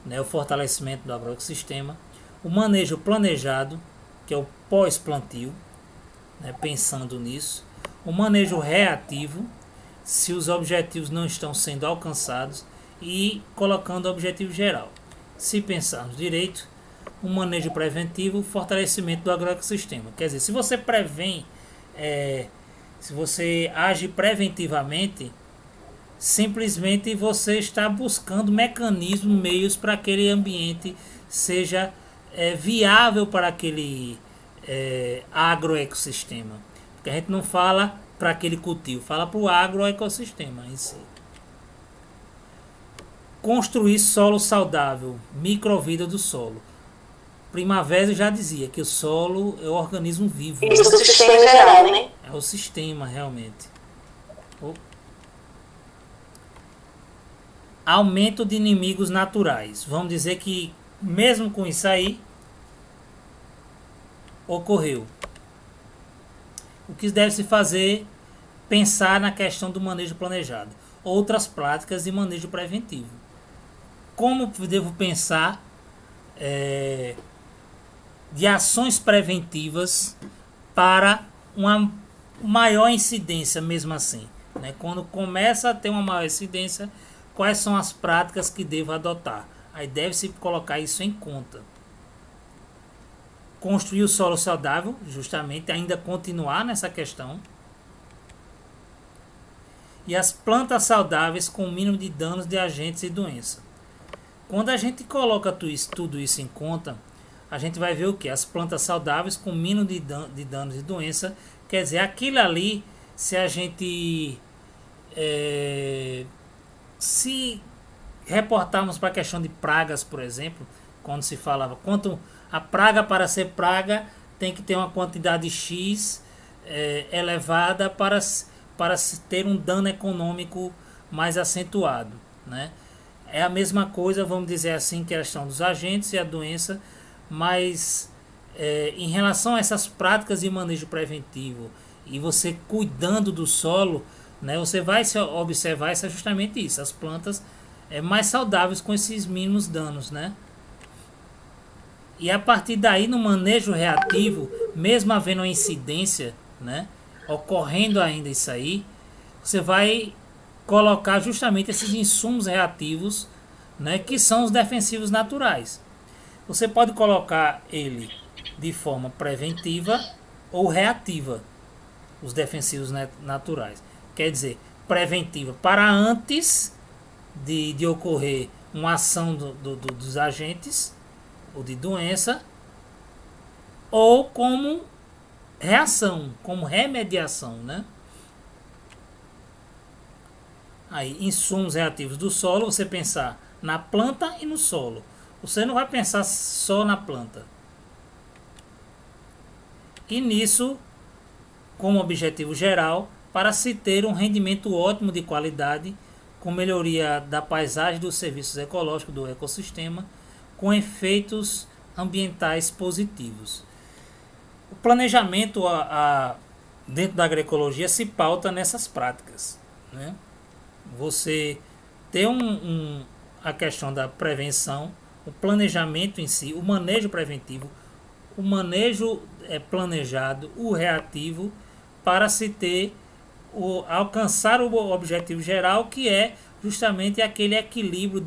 né, o fortalecimento do agroecossistema, o manejo planejado, que é o pós-plantio, né, pensando nisso, o manejo reativo, se os objetivos não estão sendo alcançados, e colocando o objetivo geral. Se pensarmos direito, o manejo preventivo, o fortalecimento do agroecossistema. Quer dizer, se você prevém, se você age preventivamente, simplesmente você está buscando mecanismos, meios para aquele ambiente seja viável para aquele agroecossistema. Porque a gente não fala para aquele cultivo, fala para o agroecossistema em si. Construir solo saudável, microvida do solo. Primavera já dizia que o solo é o organismo vivo. Isso, o sistema geral, né? É o sistema, realmente. Aumento de inimigos naturais. Vamos dizer que, mesmo com isso aí, ocorreu. O que deve se fazer? Pensar na questão do manejo planejado. Outras práticas de manejo preventivo. Como devo pensar de ações preventivas para uma maior incidência mesmo assim, né? Quando começa a ter uma maior incidência, quais são as práticas que devo adotar? Aí deve-se colocar isso em conta. Construir o solo saudável, justamente, ainda continuar nessa questão. E as plantas saudáveis com o mínimo de danos de agentes e doenças. Quando a gente coloca tudo isso em conta, a gente vai ver o que? As plantas saudáveis com mínimo de danos e doença. Quer dizer, aquilo ali, se a gente se reportarmos para a questão de pragas, por exemplo, quando se falava quanto a praga, para ser praga, tem que ter uma quantidade X elevada para ter um dano econômico mais acentuado, né? É a mesma coisa, vamos dizer assim, questão dos agentes e a doença, mas em relação a essas práticas de manejo preventivo e você cuidando do solo, né, você vai observar justamente isso, as plantas mais saudáveis com esses mínimos danos, né? E a partir daí, no manejo reativo, mesmo havendo uma incidência, né, ocorrendo ainda isso aí, você vai colocar justamente esses insumos reativos, né, que são os defensivos naturais. Você pode colocar ele de forma preventiva ou reativa, os defensivos naturais. Quer dizer, preventiva para antes de ocorrer uma ação dos agentes ou de doença, ou como reação, como remediação, né? Aí, insumos reativos do solo, você pensar na planta e no solo. Você não vai pensar só na planta. E nisso, como objetivo geral, para se ter um rendimento ótimo de qualidade, com melhoria da paisagem, dos serviços ecológicos do ecossistema, com efeitos ambientais positivos. O planejamento dentro da agroecologia se pauta nessas práticas, né? Você ter a questão da prevenção, o planejamento em si, o manejo preventivo, o manejo planejado, o reativo, para se ter alcançar o objetivo geral, que é justamente aquele equilíbrio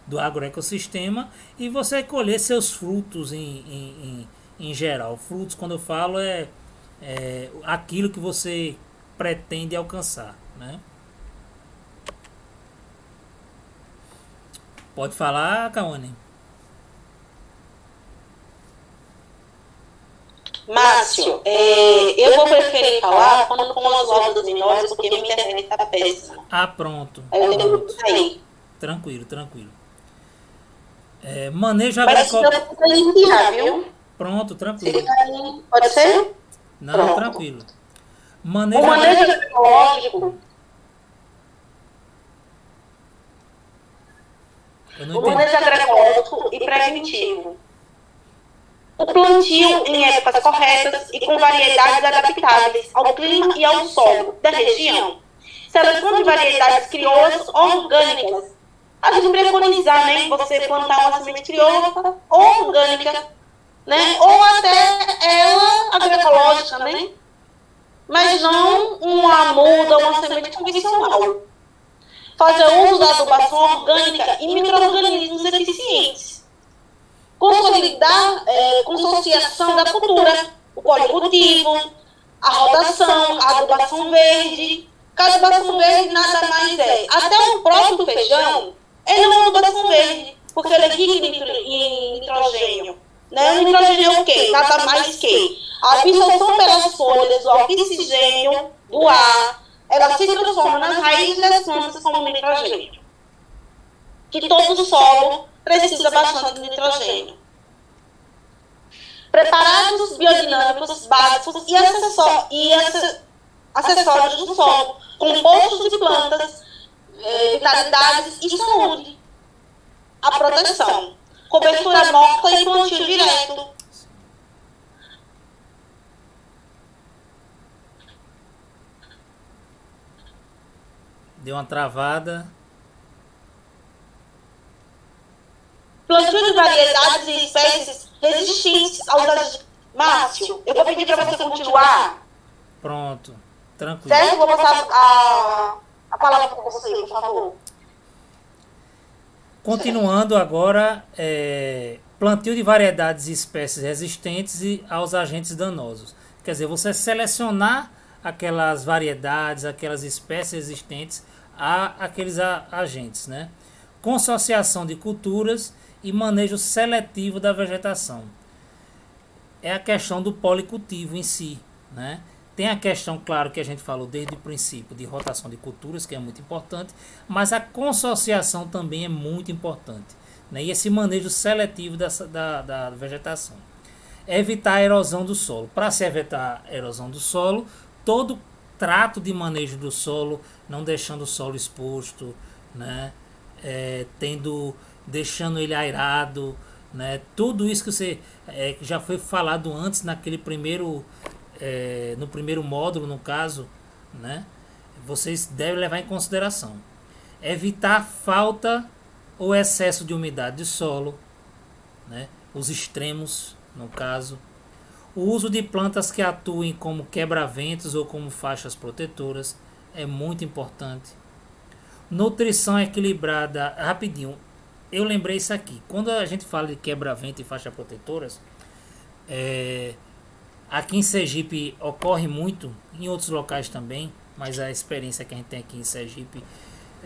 do agroecossistema, e você colher seus frutos em geral. Frutos, quando eu falo, é aquilo que você pretende alcançar, né? Pode falar, Kawane. Márcio, eu vou preferir falar quando com as rodas menores, porque minha internet tá péssima. Ah, pronto. Aí eu tenho que sair. Tranquilo. Manejo agroecológico. Parece que eu vou viu? Pronto, tranquilo. Pode ser? Não, pronto. Tranquilo. O manejo agroecológico. O manejo agroecológico e preventivo. O plantio em épocas corretas e com variedades adaptáveis ao clima e ao solo da região. Seleção de variedades crioulas orgânicas. A gente preconizar, né, você plantar uma semente crioula ou orgânica, né, ou até ela agroecológica, né, mas não uma muda, uma semente convencional. Fazer uso da adubação orgânica e micro-organismos eficientes. Consolidar consociação da cultura, o policultivo, a rotação, a adubação verde. A adubação verde nada mais é. Até o próprio feijão, ele é uma adubação verde, porque ele é rico em nitrogênio. Né? O nitrogênio é o quê? Nada mais que a absorção pelas folhas do oxigênio do ar, ela se transforma nas raízes das plantas como nitrogênio. Que todo solo precisa bastante de nitrogênio. Preparados biodinâmicos básicos e acessórios do solo, compostos de plantas, vitalidades e saúde. A proteção. Cobertura morta e plantio direto. Deu uma travada. Plantio de variedades e espécies resistentes aos agentes. Márcio, eu vou pedir para você continuar. Pronto, tranquilo. Certo? Vou passar a palavra para você, por favor. Continuando agora, plantio de variedades e espécies resistentes aos agentes danosos. Quer dizer, você selecionar aquelas variedades, aquelas espécies resistentes àqueles agentes, né? Consociação de culturas e manejo seletivo da vegetação. É a questão do policultivo em si, né? Tem a questão, claro, que a gente falou desde o princípio, de rotação de culturas, que é muito importante, mas a consociação também é muito importante, né? E esse manejo seletivo da vegetação. Evitar a erosão do solo. Para se evitar a erosão do solo, todo trato de manejo do solo, não deixando o solo exposto, né? Deixando ele aerado, né? Tudo isso que você que já foi falado antes naquele primeiro no primeiro módulo, no caso, né? Vocês devem levar em consideração. Evitar falta ou excesso de umidade de solo, né? os extremos, no caso. O uso de plantas que atuem como quebra-ventos ou como faixas protetoras é muito importante. Nutrição equilibrada, rapidinho, eu lembrei isso aqui. Quando a gente fala de quebra-vento e faixas protetoras, aqui em Sergipe ocorre muito, em outros locais também, mas a experiência que a gente tem aqui em Sergipe,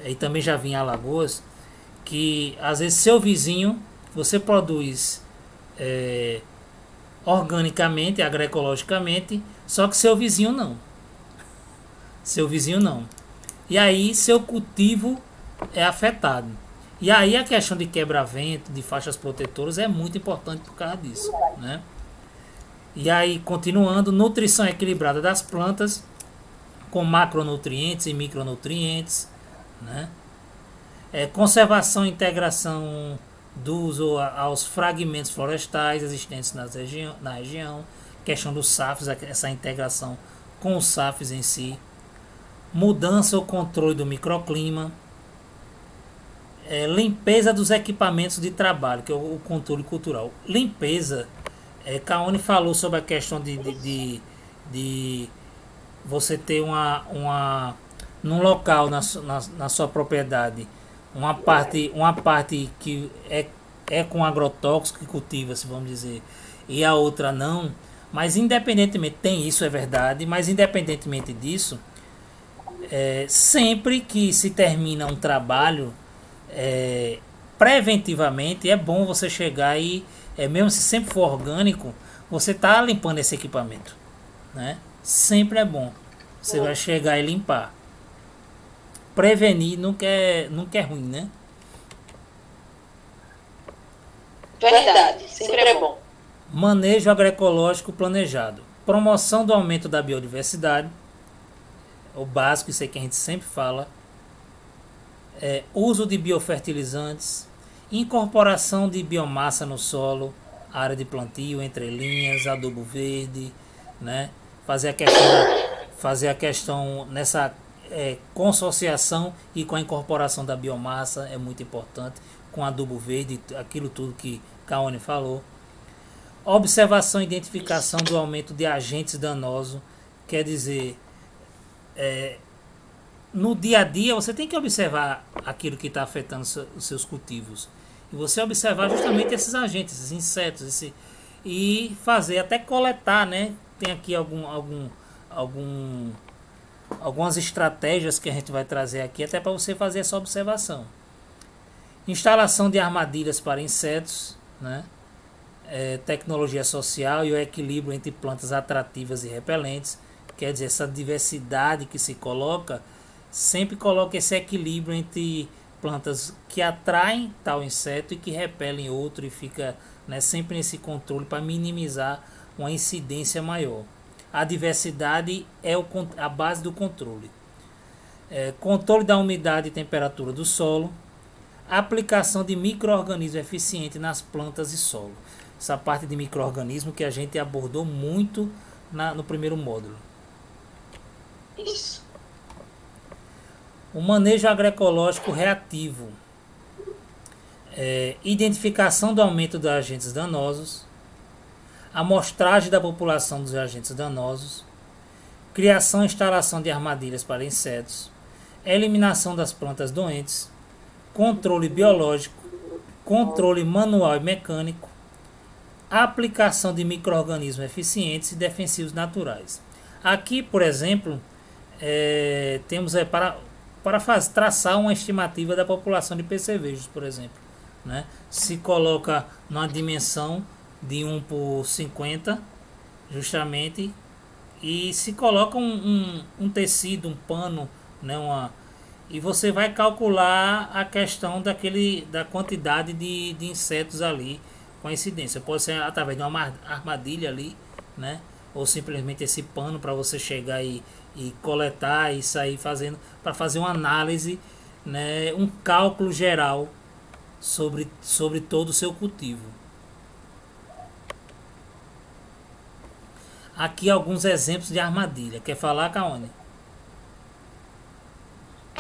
e também já vi em Alagoas, que às vezes seu vizinho, você produz organicamente, agroecologicamente, só que seu vizinho não. Seu vizinho não. E aí seu cultivo é afetado. E aí a questão de quebra-vento, de faixas protetoras é muito importante por causa disso, né? E aí, continuando, nutrição equilibrada das plantas, com macronutrientes e micronutrientes, né? Conservação e integração do uso aos fragmentos florestais existentes na região, questão dos SAFs, essa integração com os SAFs em si, mudança ou controle do microclima, limpeza dos equipamentos de trabalho, que é o controle cultural. Limpeza, Kaone falou sobre a questão de você ter num local na sua propriedade uma parte que é com agrotóxico que cultiva-se, vamos dizer, e a outra não, mas independentemente, tem isso, é verdade, mas independentemente disso, sempre que se termina um trabalho, preventivamente é bom você chegar e, mesmo se sempre for orgânico, você tá limpando esse equipamento, né? Sempre é bom, você vai chegar e limpar. Prevenir nunca é ruim, né? Verdade, sempre é bom. Manejo agroecológico planejado. Promoção do aumento da biodiversidade. O básico, isso aí que a gente sempre fala. Uso de biofertilizantes. Incorporação de biomassa no solo. Área de plantio, entrelinhas, adubo verde, né? Fazer a questão nessa consociação e com a incorporação da biomassa é muito importante, com adubo verde, aquilo tudo que Kaone falou. Observação e identificação do aumento de agentes danosos, quer dizer, no dia a dia você tem que observar aquilo que está afetando os seus cultivos, e você observar justamente esses agentes, esses insetos, e fazer, até coletar, né? Tem aqui algumas estratégias que a gente vai trazer aqui, até para você fazer essa observação. Instalação de armadilhas para insetos, né? Tecnologia social e o equilíbrio entre plantas atrativas e repelentes, quer dizer, essa diversidade que se coloca, sempre coloca esse equilíbrio entre plantas que atraem tal inseto e que repelem outro, e fica, né, sempre nesse controle para minimizar uma incidência maior. A diversidade é a base do controle. Controle da umidade e temperatura do solo. Aplicação de micro-organismo eficiente nas plantas e solo. Essa parte de micro-organismo que a gente abordou muito no primeiro módulo. Isso. O manejo agroecológico reativo. Identificação do aumento dos agentes danosos. Amostragem da população dos agentes danosos, criação e instalação de armadilhas para insetos, eliminação das plantas doentes, controle biológico, controle manual e mecânico, aplicação de micro-organismos eficientes e defensivos naturais. Aqui, por exemplo, temos traçar uma estimativa da população de percevejos, por exemplo, né? Se coloca numa dimensão de 1 por 50, justamente, e se coloca um tecido, um pano, né, e você vai calcular a questão da quantidade de insetos ali com a incidência. Pode ser através de uma armadilha ali, né, ou simplesmente esse pano para você chegar e coletar e sair fazendo, para fazer uma análise, né, um cálculo geral sobre todo o seu cultivo. Aqui alguns exemplos de armadilha. Quer falar, Kaone?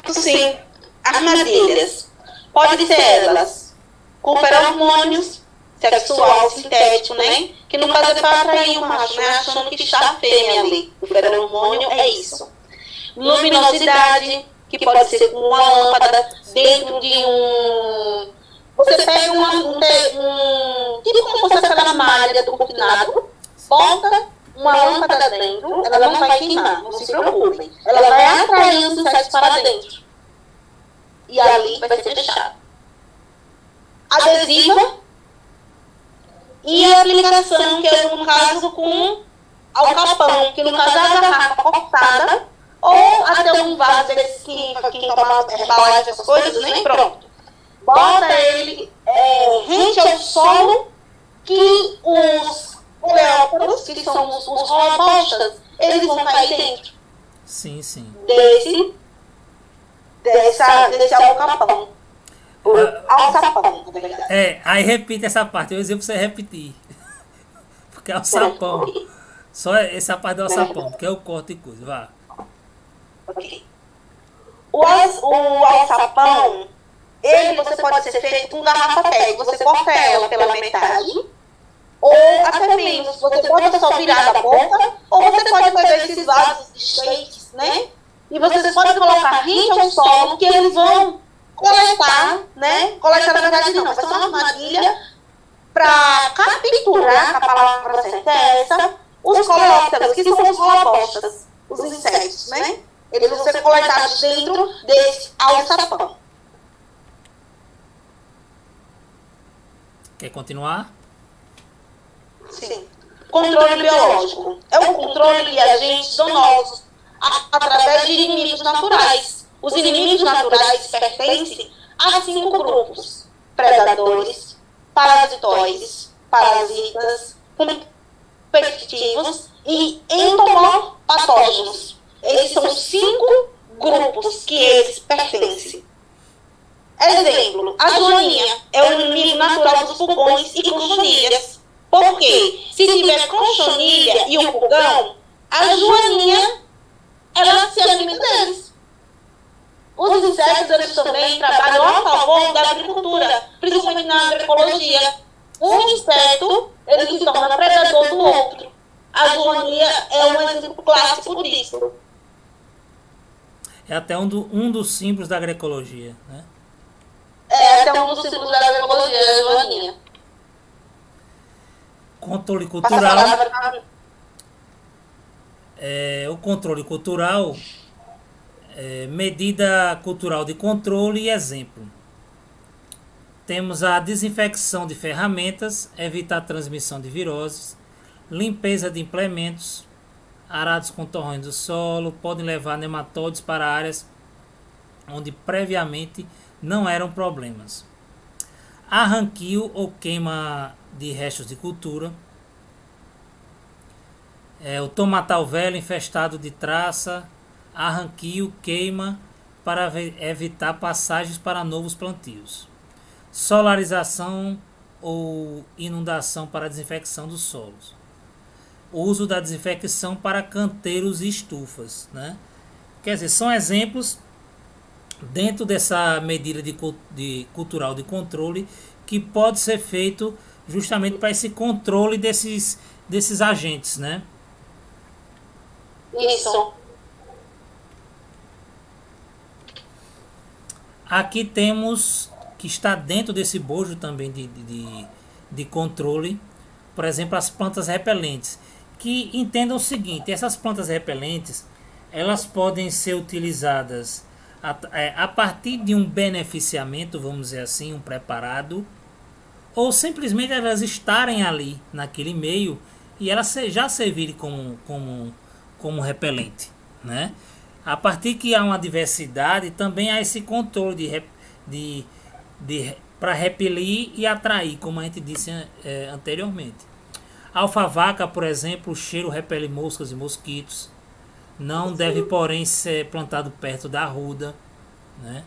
Sim, armadilhas. Pode ser elas com feromônios, sexual sintético, né? Que no caso é para atrair o macho, né? Achando que está a fêmea ali. O feromônio é isso. Luminosidade, que pode ser com uma lâmpada dentro de um... Você pega tipo como fosse aquela malha do cortinado, bota uma lâmpada dentro, ela não vai queimar, não se preocupem. Ela vai atrair os insetos para dentro. E ali vai ser fechado. Adesiva e a aplicação, que é no caso com alcapão, que no caso é a garrafa cortada, ou até um vaso desse que toma embalagem, essas coisas, né? Pronto. Bota ele rente ao solo, que os coleópteros, que são os robostas, eles vão cair dentro. Sim, sim. Desse alcapão. Alçapão, na verdade. Aí repita essa parte, eu ia dizer pra você repetir. Porque é alçapão. Só essa parte do alçapão, porque é o corte e coisa, vá. Ok. O alçapão, você pode ser feito com garrafa PET. Você corta ela pela metade, ou até menos. Você pode só virar da boca, ou você pode pegar esses vasos de shakes, né? E você pode colocar rente ao solo, que eles vão coletar, né? Coletar na verdade não, mas é uma armadilha para capturar, a palavra certa é essa, os coleópteros, que são os robostas, os insetos, né? Eles vão ser coletados dentro desse alçapão. Quer continuar? Sim. Controle biológico. É o controle de agentes danosos através de inimigos naturais. Os inimigos naturais pertencem a 5 grupos: predadores, parasitoides, parasitas, competitivos e entomopatógenos. Esses são 5 grupos que eles pertencem. Exemplo, a joaninha é o inimigo natural dos pulgões e conchonilhas. Por quê? Se tiver conchonilha e um pulgão, a joaninha, ela se alimenta deles. Os insetos, eles também trabalham a favor da agricultura, principalmente na agroecologia. Um inseto, ele se torna predador do outro. A joaninha é um exemplo clássico disso. É até um dos símbolos da agroecologia, né? É até um dos símbolos da agroecologia, a joaninha. Controle cultural. O controle cultural, medida cultural de controle e exemplo. Temos a desinfecção de ferramentas, evitar a transmissão de viroses, limpeza de implementos, arados com torrões do solo, podem levar nematóides para áreas onde previamente não eram problemas. Arranquio ou queima de restos de cultura. O tomatal velho infestado de traça, arranquio, queima para evitar passagens para novos plantios. Solarização ou inundação para desinfecção dos solos. O uso da desinfecção para canteiros e estufas, né? Quer dizer, são exemplos dentro dessa medida de cultural de controle que pode ser feito justamente para esse controle desses agentes, né? Isso. Aqui temos que está dentro desse bojo também de controle, por exemplo, as plantas repelentes, que entendam o seguinte: essas plantas repelentes, elas podem ser utilizadas a partir de um beneficiamento, vamos dizer assim, um preparado, ou simplesmente elas estarem ali naquele meio e elas já servirem como repelente, né? A partir que há uma diversidade, também há esse controle para repelir e atrair, como a gente disse anteriormente. A alfavaca, por exemplo, o cheiro repele moscas e mosquitos. Não deve, porém, ser plantado perto da arruda, né?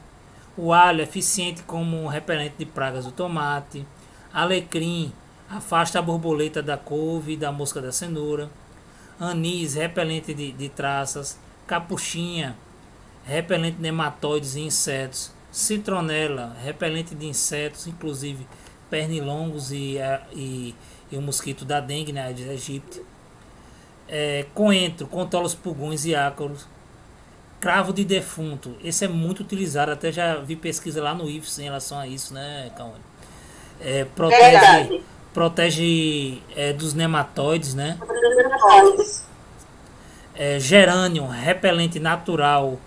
O alho é eficiente como repelente de pragas do tomate. Alecrim afasta a borboleta da couve e da mosca da cenoura. Anis, repelente de traças. Capuchinha, repelente de nematóides e insetos. Citronela, repelente de insetos, inclusive pernilongos e o mosquito da dengue, né, Aedes aegypti. Coentro, controla os pulgões e ácaros. Cravo de defunto, esse é muito utilizado, até já vi pesquisa lá no IFES em relação a isso, né, Cauane? Protege dos nematóides, né? Gerânio, repelente natural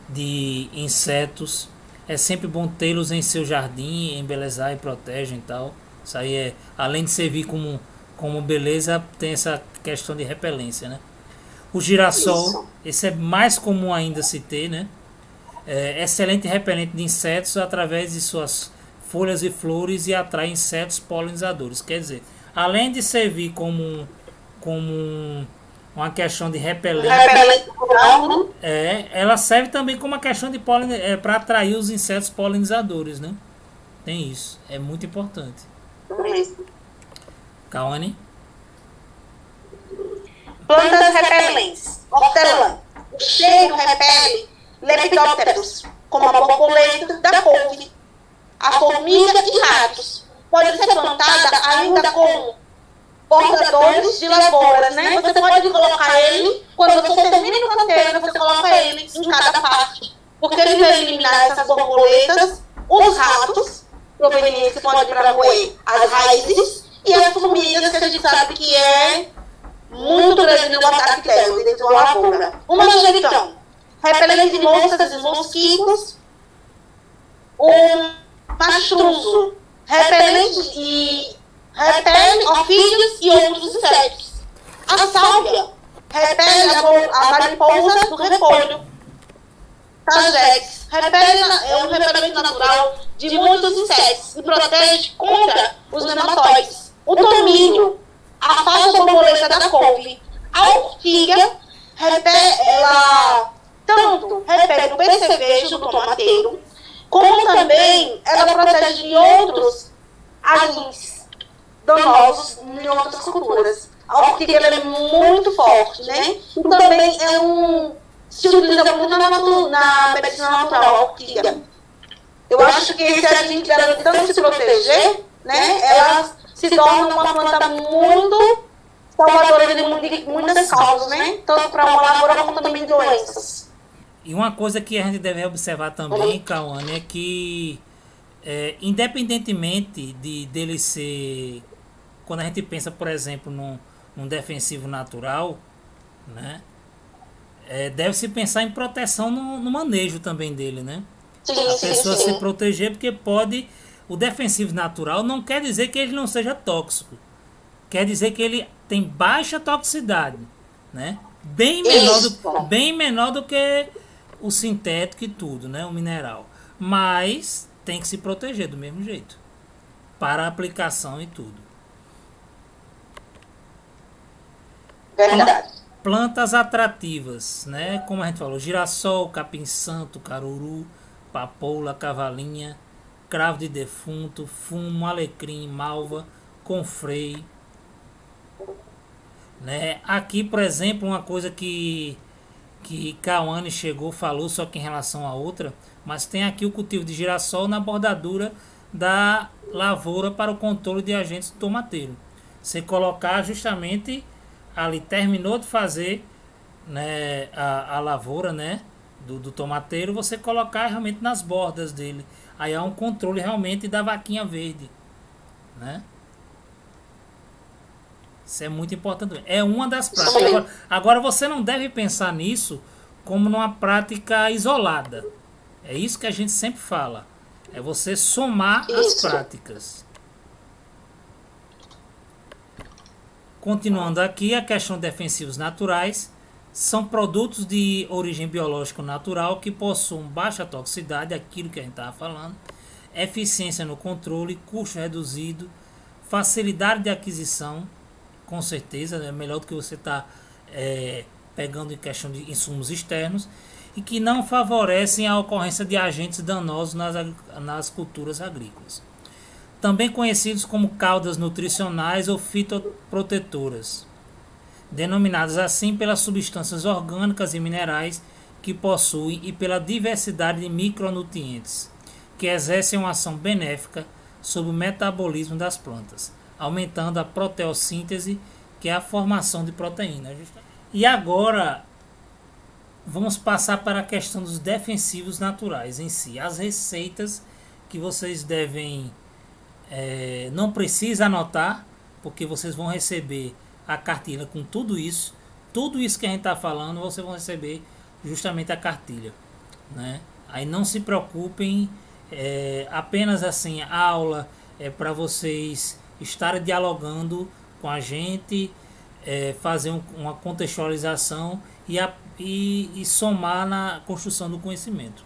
de insetos. É sempre bom tê-los em seu jardim, embelezar e protegem e tal. Isso aí além de servir como beleza, tem essa questão de repelência, né? O girassol, esse é mais comum ainda se ter, né? Excelente repelente de insetos através de suas folhas e flores e atrai insetos polinizadores. Quer dizer, além de servir como uma questão de repelente, ela serve também como uma questão de para atrair os insetos polinizadores, né? Tem isso, é muito importante. Cauane? Plantas repelentes. Hortelã. O cheiro repele lepidópteros, como a borboleta da couve, a formiga e ratos. Pode ser plantada ainda com bordadores de lavouras, né? Você pode colocar ele, quando você termina no canteiro, você coloca ele em cada parte. Porque ele vai eliminar essas borboletas, os ratos, provenientes que podem para roer as raízes, e as formigas, que a gente sabe que é muito grande no ataque dela dentro de uma lavoura. O manjericão, repelente de moscas e mosquitos. O mastruzo, repele ofídeos e outros insetos. A sálvia, repele a mariposa do repolho. Tagetes, é um repelente natural de muitos insetos e protege contra os nematóides. O tomilho, a faixa borboleta da couve. A ortiga, ela tanto repele o percevejo do tomateiro, como também ela protege de outros agentes danosos em outras culturas. A ortiga ela é muito forte, né? E também se utiliza muito na medicina natural, a ortiga. Eu acho que esse agente dela, de tanto se proteger, né? Ela se torna uma planta muito salvadora de muitas causas, né? Tanto para uma lavoura como também de doenças. E uma coisa que a gente deve observar também, Cauane, é que independentemente dele ser, quando a gente pensa, por exemplo, num defensivo natural, né? Deve-se pensar em proteção no manejo também dele, né? Sim, a pessoa sim. se proteger, porque pode... O defensivo natural não quer dizer que ele não seja tóxico. Quer dizer que ele tem baixa toxicidade, né? Bem menor do que o sintético e tudo, né? O mineral. Mas tem que se proteger do mesmo jeito. Para a aplicação e tudo. Verdade. Plantas atrativas, né? Como a gente falou, girassol, capim-santo, caruru, papoula, cavalinha, cravo de defunto, fumo, alecrim, malva, confrei, né? Aqui, por exemplo, uma coisa que Cauane falou, só que em relação a outra, mas tem aqui o cultivo de girassol na bordadura da lavoura para o controle de agentes do tomateiro. Você colocar justamente ali, terminou de fazer, né, a lavoura, né, do tomateiro, você colocar realmente nas bordas dele. Aí há um controle realmente da vaquinha verde, né? Isso é muito importante. É uma das práticas. Agora você não deve pensar nisso como numa prática isolada. É isso que a gente sempre fala. É você somar as práticas. Continuando aqui, a questão de defensivos naturais são produtos de origem biológica natural que possuem baixa toxicidade, aquilo que a gente estava falando, eficiência no controle, custo reduzido, facilidade de aquisição, com certeza, é melhor do que você estar pegando em questão de insumos externos, e que não favorecem a ocorrência de agentes danosos nas culturas agrícolas. Também conhecidos como caudas nutricionais ou fitoprotetoras, denominadas assim pelas substâncias orgânicas e minerais que possuem e pela diversidade de micronutrientes, que exercem uma ação benéfica sobre o metabolismo das plantas, aumentando a proteossíntese, que é a formação de proteína. E agora vamos passar para a questão dos defensivos naturais em si, as receitas que vocês devem, não precisa anotar, porque vocês vão receber a cartilha com tudo isso que a gente está falando, vocês vão receber justamente a cartilha, né? Aí não se preocupem, apenas assim, a aula é para vocês estarem dialogando com a gente, fazer uma contextualização e somar na construção do conhecimento,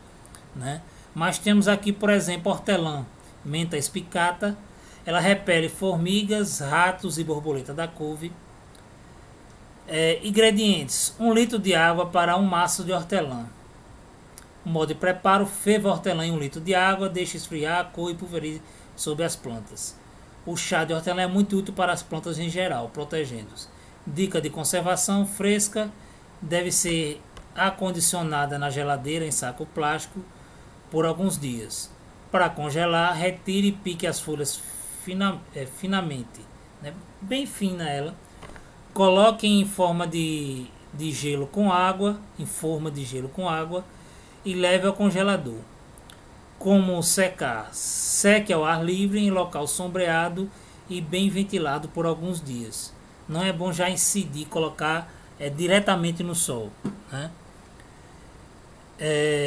né? Mas temos aqui, por exemplo, hortelã, menta espicata, ela repele formigas, ratos e borboleta da couve. Ingredientes: 1 litro de água para 1 maço de hortelã. Modo de preparo: ferva a hortelã em 1 litro de água, deixe esfriar, coe e pulverize sobre as plantas. O chá de hortelã é muito útil para as plantas em geral, protegendo-os. Dica de conservação: fresca, deve ser acondicionada na geladeira em saco plástico por alguns dias. Para congelar, retire e pique as folhas finamente, né? Bem fina ela. Coloque em forma de gelo com água, e leve ao congelador. Como secar? Seque ao ar livre em local sombreado e bem ventilado por alguns dias. Não é bom já incidir, colocar diretamente no sol, né?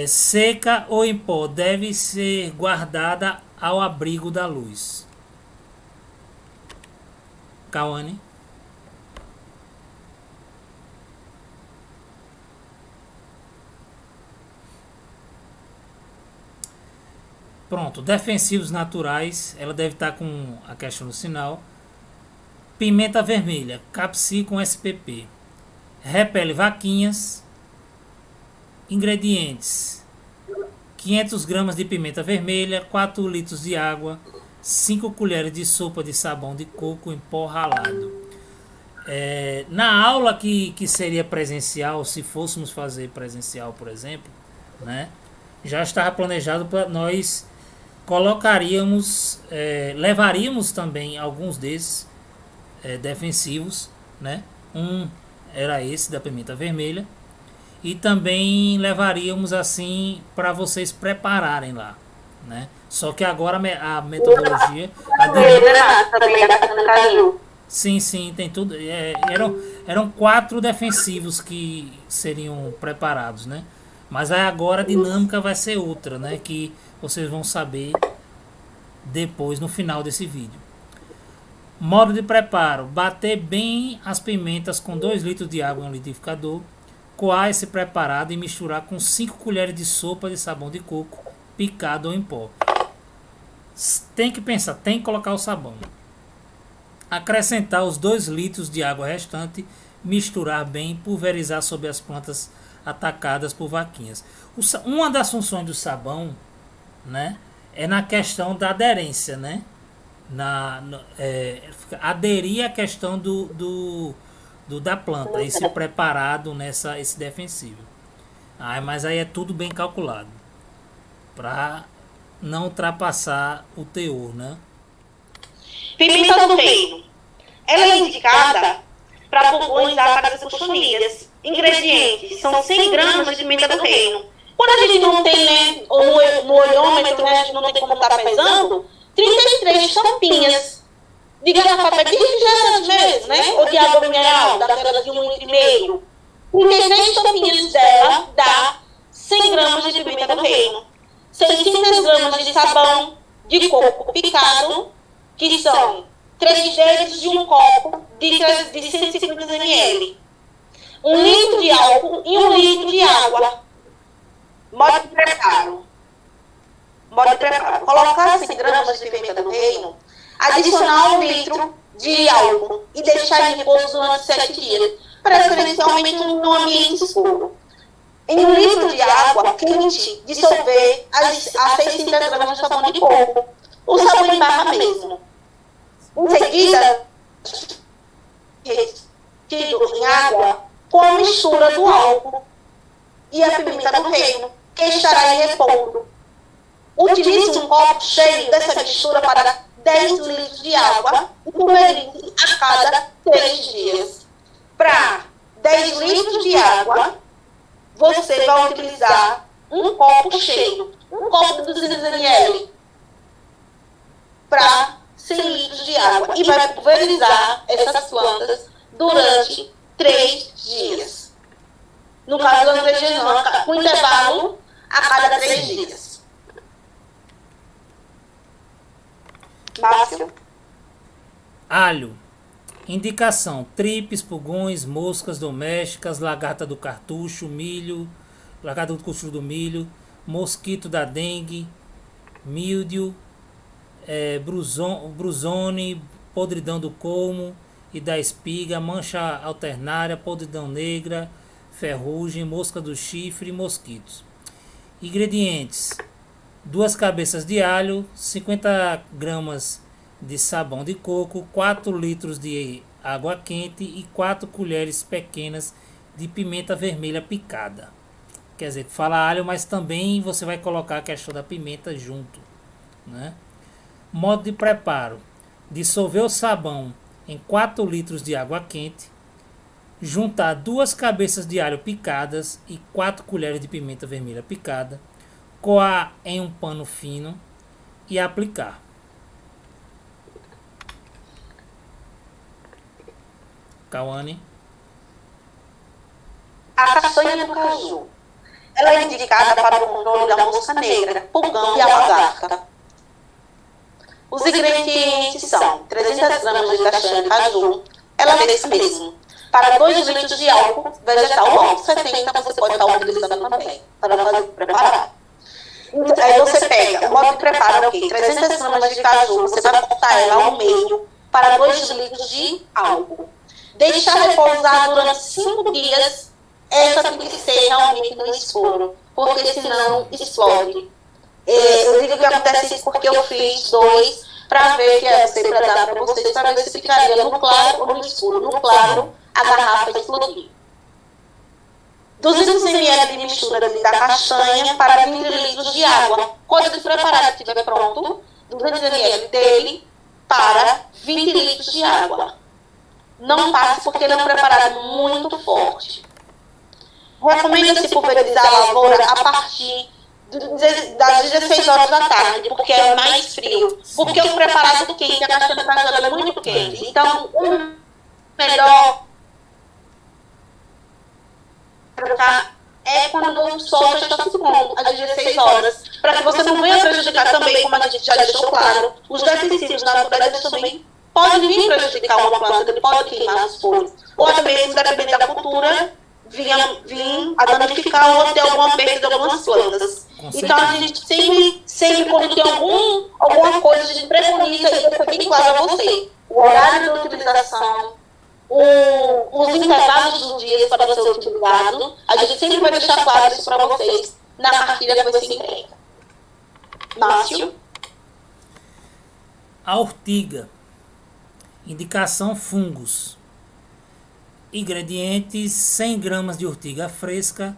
Seca ou em pó, deve ser guardada ao abrigo da luz. Cauane? Pronto, defensivos naturais, ela deve estar com a questão do sinal. Pimenta vermelha, capsicum spp, repele vaquinhas. Ingredientes: 500 gramas de pimenta vermelha, 4 litros de água, 5 colheres de sopa de sabão de coco em pó ralado. Na aula que seria presencial, se fôssemos fazer presencial, por exemplo, né, já estava planejado para nós colocaríamos, levaríamos também alguns desses defensivos, né? Um era esse da pimenta vermelha, e também levaríamos assim para vocês prepararem lá, né? Só que agora a metodologia sim, tem tudo. Eram 4 defensivos que seriam preparados, né? Mas aí agora a dinâmica vai ser outra, né? Que vocês vão saber depois no final desse vídeo. Modo de preparo: bater bem as pimentas com 2 litros de água em um liquidificador, coar esse preparado e misturar com 5 colheres de sopa de sabão de coco picado ou em pó. Tem que pensar, tem que colocar o sabão. Acrescentar os 2 litros de água restante, misturar bem, pulverizar sobre as plantas atacadas por vaquinhas. Uma das funções do sabão, né, é na questão da aderência, né? Aderir à questão da planta, esse preparado esse defensivo. Mas aí é tudo bem calculado para não ultrapassar o teor, né? Pimenta do reino. Ela é indicada para pulgões, ácaras e cochonilhas. Ingredientes: são 100 gramas de pimenta do reino. Quando a gente não tem, né, ou no olhômetro, né, a gente não tem como estar pesando, 33 tampinhas de garrafa de refrigerante mesmo, né, ou de água mineral, daquelas de 1,5 litro. 33 tampinhas dela dá 100 gramas de pimenta do reino. 600 gramas de sabão de coco picado, que são 3 dedos de um copo de 150 ml. 1 litro de álcool e 1 litro de água. Modo de preparo. Colocar 100 gramas de pimenta do reino, adicionar 1 litro de álcool e deixar em repouso durante 7 dias, preferencialmente no ambiente escuro. Em 1 litro de água quente, dissolver as 600 gramas de sabão de coco. O sabão em barra mesmo. Em seguida, retido em água com a mistura do álcool e a pimenta do reino, que estará em repouso Utilize um copo cheio dessa mistura para 10 litros de água e pulverize a cada 3 dias. Para 10 litros de água, você vai utilizar um copo cheio, um copo de 200 ml, para 100 litros de água e vai pulverizar essas plantas durante 3 dias. No caso do androgenona, com intervalo a cada 3 dias. Márcio? Alho. Indicação: tripes, pulgões, moscas domésticas, lagarta do cartucho, milho, lagarta do cartucho do milho, mosquito da dengue, míldio, brusone, podridão do colmo e da espiga, mancha alternária, podridão negra, ferrugem, mosca do chifre e mosquitos. Ingredientes: 2 cabeças de alho, 50 gramas de sabão de coco, 4 litros de água quente e 4 colheres pequenas de pimenta vermelha picada. Quer dizer, fala alho, mas também você vai colocar a questão da pimenta junto, né? Modo de preparo: dissolver o sabão em 4 litros de água quente, juntar 2 cabeças de alho picadas e 4 colheres de pimenta vermelha picada, coar em um pano fino e aplicar. Cauane? A castanha do caju. Ela é indicada para o controle da mosca negra, pulgão e a lagarta. Os ingredientes são 300 gramas de castanha de caju, ela fez mesmo. Para 2 litros de álcool vegetal bom, 70 você pode estar utilizando também, para preparar. Aí você pega, o modo de preparo é o quê? 300 gramas de caju, você vai cortar ela ao meio para 2 litros de álcool. Deixar repousar durante 5 dias, essa tem que ser realmente no escuro, porque senão explode. Eu digo que acontece isso porque eu fiz 2 para ver que é para dar para vocês, para ver se ficaria no claro ou no escuro. No claro, a garrafa explodiu. 200 ml de mistura da castanha para 20 litros de água. Quando o preparado estiver pronto, 200 ml dele para 20 litros de água. Não passe porque ele é um preparado muito forte. Recomenda-se pulverizar a lavoura a partir das 16 horas da tarde, porque é mais frio. Porque o preparado quente, a castanha de caju é muito quente. Então, o melhor é quando o sol já está se pondo, às 16 horas, para que você não venha prejudicar também, como a gente já deixou claro, os pesticidas naturais também podem vir prejudicar uma planta, ele pode queimar as folhas, ou até mesmo, dependendo da cultura, vir a danificar ou até alguma perda de algumas plantas. Então a gente sempre quando tem alguma coisa, a gente preconiza e deixa bem claro a você o horário de utilização, os intervalos dos dias para ser utilizado. A gente sempre vai deixar claro isso para vocês na cartilha que você entrega. Márcio? A ortiga. Indicação: fungos. Ingredientes: 100 gramas de ortiga fresca,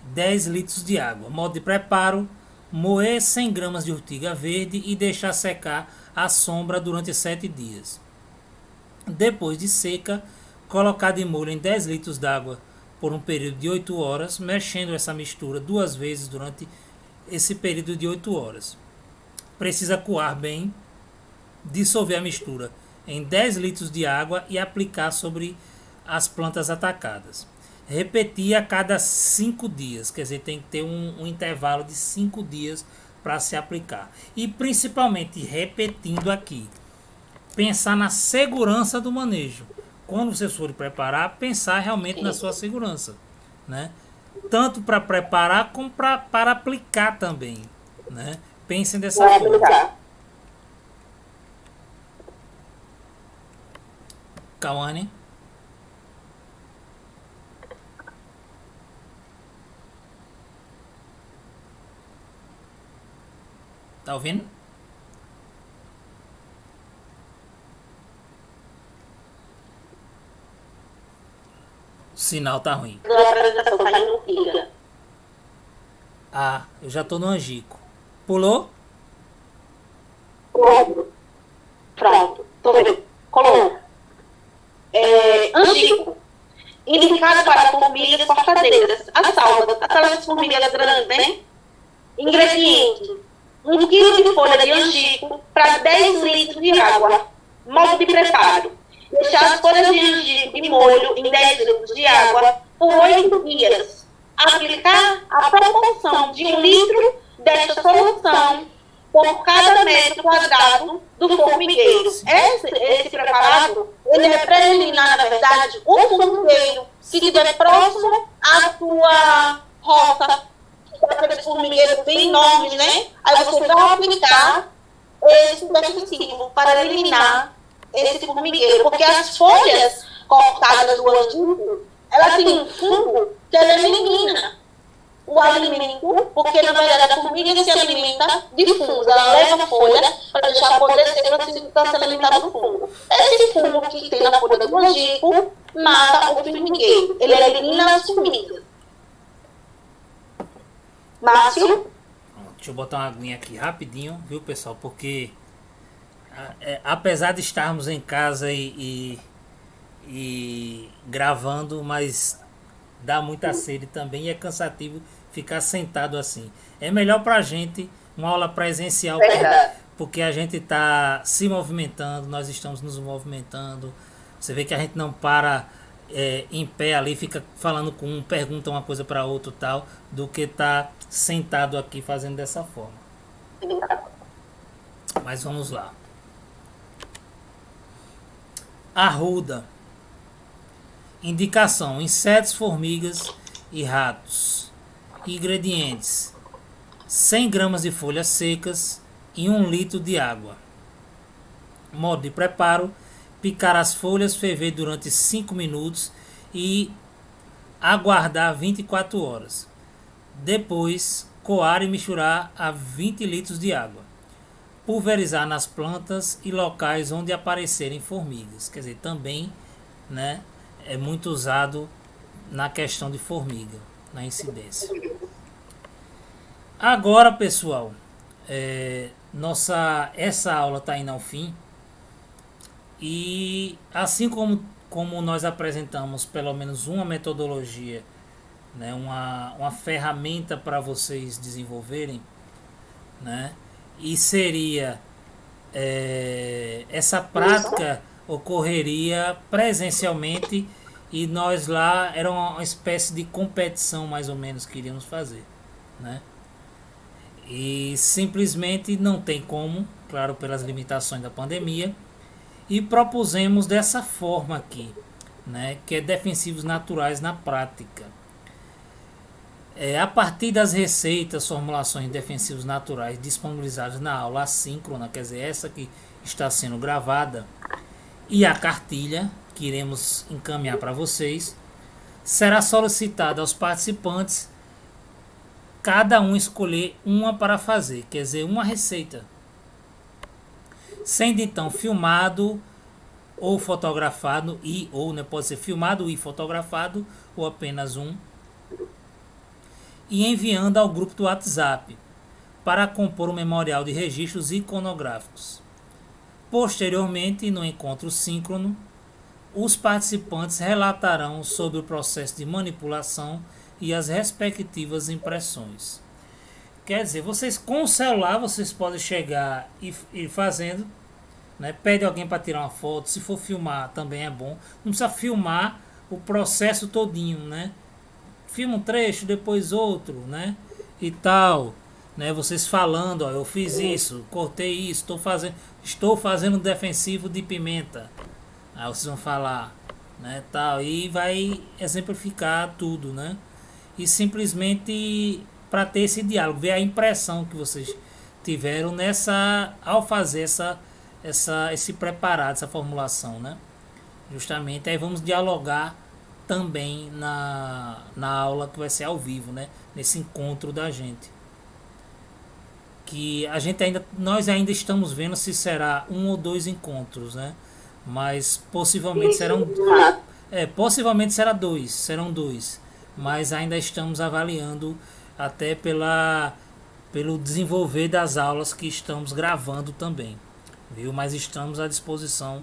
10 litros de água. Modo de preparo: moer 100 gramas de ortiga verde e deixar secar à sombra durante 7 dias. Depois de seca, colocar de molho em 10 litros d'água por um período de 8 horas, mexendo essa mistura 2 vezes durante esse período de 8 horas. Precisa coar bem, dissolver a mistura em 10 litros de água e aplicar sobre as plantas atacadas. Repetir a cada 5 dias, quer dizer, tem que ter um intervalo de 5 dias para se aplicar. E principalmente, repetindo aqui, pensar na segurança do manejo. Quando você for preparar, pensar realmente na sua segurança, né? Tanto para preparar como para aplicar também, né? Pensem dessa forma. Cauane? Tá ouvindo? O sinal tá ruim. A apresentação tá indo. Ah, eu já tô no Angico. Pulou? Pronto. Tô vendo. Colou. Angico. Indicado para formigas cortadeiras. A salva. Aquelas formigas grandes, né? Ingrediente. 1 kg de folha de angico para 10 litros de água. Modo de preparo. Deixar as folhas de angico de molho em 10 litros de água por 8 dias. Aplicar a proporção de 1 litro desta solução por cada metro quadrado do formigueiro. Esse preparado, ele é para eliminar, na verdade, o formigueiro que estiver próximo à sua roça, aqueles formigueiros bem enormes, né? Aí você vai aplicar esse defensivo para eliminar esse formigueiro, porque as folhas cortadas do angico, ela tem um fungo que ela elimina o alimento, porque na verdade a formiga se alimenta de fungos, ela leva a folha para deixar apodrecer para se alimentar do fungo. Esse fungo que tem na folha do angico mata o formigueiro, ele elimina as formigas. Márcio? Deixa eu botar uma aguinha aqui rapidinho, viu, pessoal? Porque apesar de estarmos em casa e gravando, mas dá muita sede também e é cansativo ficar sentado assim. É melhor pra gente uma aula presencial, porque a gente tá se movimentando, nós estamos nos movimentando. Você vê que a gente não para em pé ali, fica falando com um, pergunta uma coisa para outro tal, do que tá sentado aqui fazendo dessa forma. Mas vamos lá. Arruda. Indicação: insetos, formigas e ratos. Ingredientes: 100 gramas de folhas secas e 1 litro de água. Modo de preparo: picar as folhas, ferver durante 5 minutos e aguardar 24 horas. Depois, coar e misturar a 20 litros de água. Pulverizar nas plantas e locais onde aparecerem formigas. Quer dizer, também, né, é muito usado na questão de formiga, na incidência. Agora, pessoal, essa aula está indo ao fim. E assim como nós apresentamos pelo menos uma metodologia, né, uma ferramenta para vocês desenvolverem, né, e seria essa prática ocorreria presencialmente e nós lá era uma espécie de competição mais ou menos que iríamos fazer, né? E simplesmente não tem como, claro, pelas limitações da pandemia, e propusemos dessa forma aqui, né, que é defensivos naturais na prática. A partir das receitas, formulações de defensivos naturais disponibilizadas na aula assíncrona, quer dizer, essa que está sendo gravada, e a cartilha que iremos encaminhar para vocês, será solicitada aos participantes cada um escolher uma para fazer, quer dizer, uma receita, sendo então filmado ou fotografado pode ser filmado e fotografado ou apenas um, e enviando ao grupo do WhatsApp para compor um memorial de registros iconográficos. Posteriormente, no encontro síncrono, os participantes relatarão sobre o processo de manipulação e as respectivas impressões. Quer dizer, vocês com o celular vocês podem chegar e ir fazendo, né? Pede alguém para tirar uma foto, se for filmar também é bom. Não precisa filmar o processo todinho, né? Filma um trecho, depois outro, né? E tal, né? Vocês falando, ó, eu fiz isso, cortei isso, estou fazendo defensivo de pimenta. Aí vocês vão falar, né, tal, e vai exemplificar tudo, né? E simplesmente para ter esse diálogo, ver a impressão que vocês tiveram ao fazer esse preparado, essa formulação, né? Justamente aí vamos dialogar também na aula que vai ser ao vivo, né? Nesse encontro da gente. Que nós ainda estamos vendo se será 1 ou 2 encontros, né? Mas possivelmente serão serão dois, mas ainda estamos avaliando até pelo desenvolver das aulas que estamos gravando também, viu? Mas estamos à disposição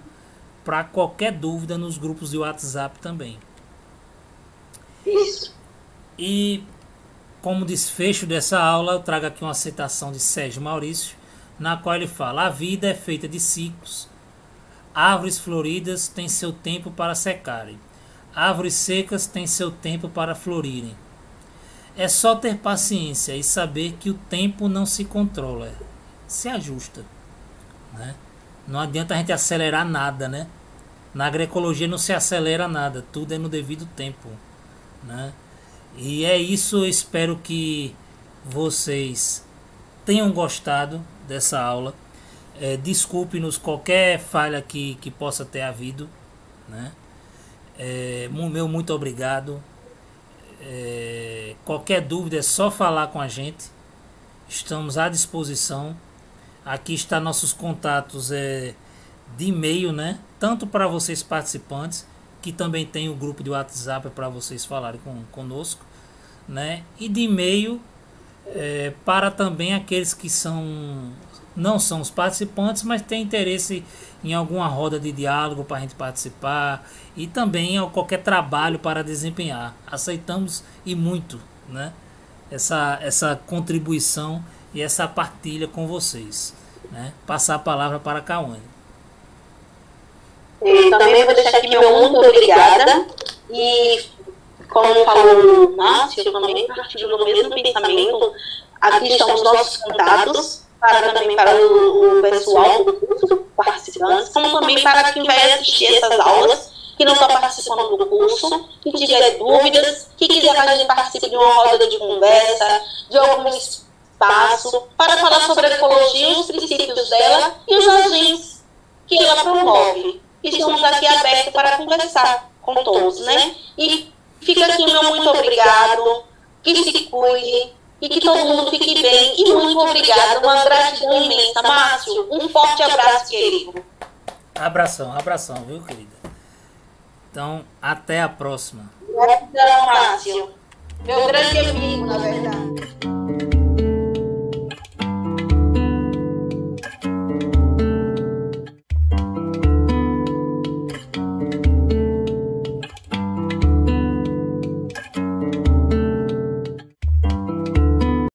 para qualquer dúvida nos grupos de WhatsApp também. Isso. E como desfecho dessa aula, eu trago aqui uma citação de Sérgio Maurício, na qual ele fala: a vida é feita de ciclos. Árvores floridas têm seu tempo para secarem. Árvores secas têm seu tempo para florirem. É só ter paciência e saber que o tempo não se controla, se ajusta, né? Não adianta a gente acelerar nada, né? Na agroecologia não se acelera nada, tudo é no devido tempo, né? E é isso, eu espero que vocês tenham gostado dessa aula. Desculpe-nos qualquer falha que possa ter havido, né? Meu muito obrigado. Qualquer dúvida é só falar com a gente, estamos à disposição. Aqui está nossos contatos de e-mail, né? Tanto para vocês participantes, que também tem o grupo de WhatsApp para vocês falarem conosco, né? E de e-mail para também aqueles que não são os participantes, mas têm interesse em alguma roda de diálogo para a gente participar, e também qualquer trabalho para desempenhar. Aceitamos e muito, né? Essa contribuição e essa partilha com vocês, né? Passar a palavra para a Cauane. Também vou deixar aqui meu muito obrigada, e como falou o Márcio, eu também partilho do mesmo pensamento. Aqui estão os nossos contatos, também para o pessoal do curso, participantes, como também para quem vai assistir essas aulas, que não está participando do curso, que tiver dúvidas, que quiser que a gente participe de uma roda de conversa, de algum espaço, para falar sobre a ecologia, os princípios dela e os agentes que ela promove. Estamos aqui abertos para conversar com todos, né? E fica aqui meu muito obrigado, que se cuide, e que todo mundo fique bem. E muito obrigada, uma gratidão imensa. Márcio, um forte abraço, querido. Abração, viu, querida? Então, até a próxima. Gratidão, Márcio. Meu grande amigo, na verdade.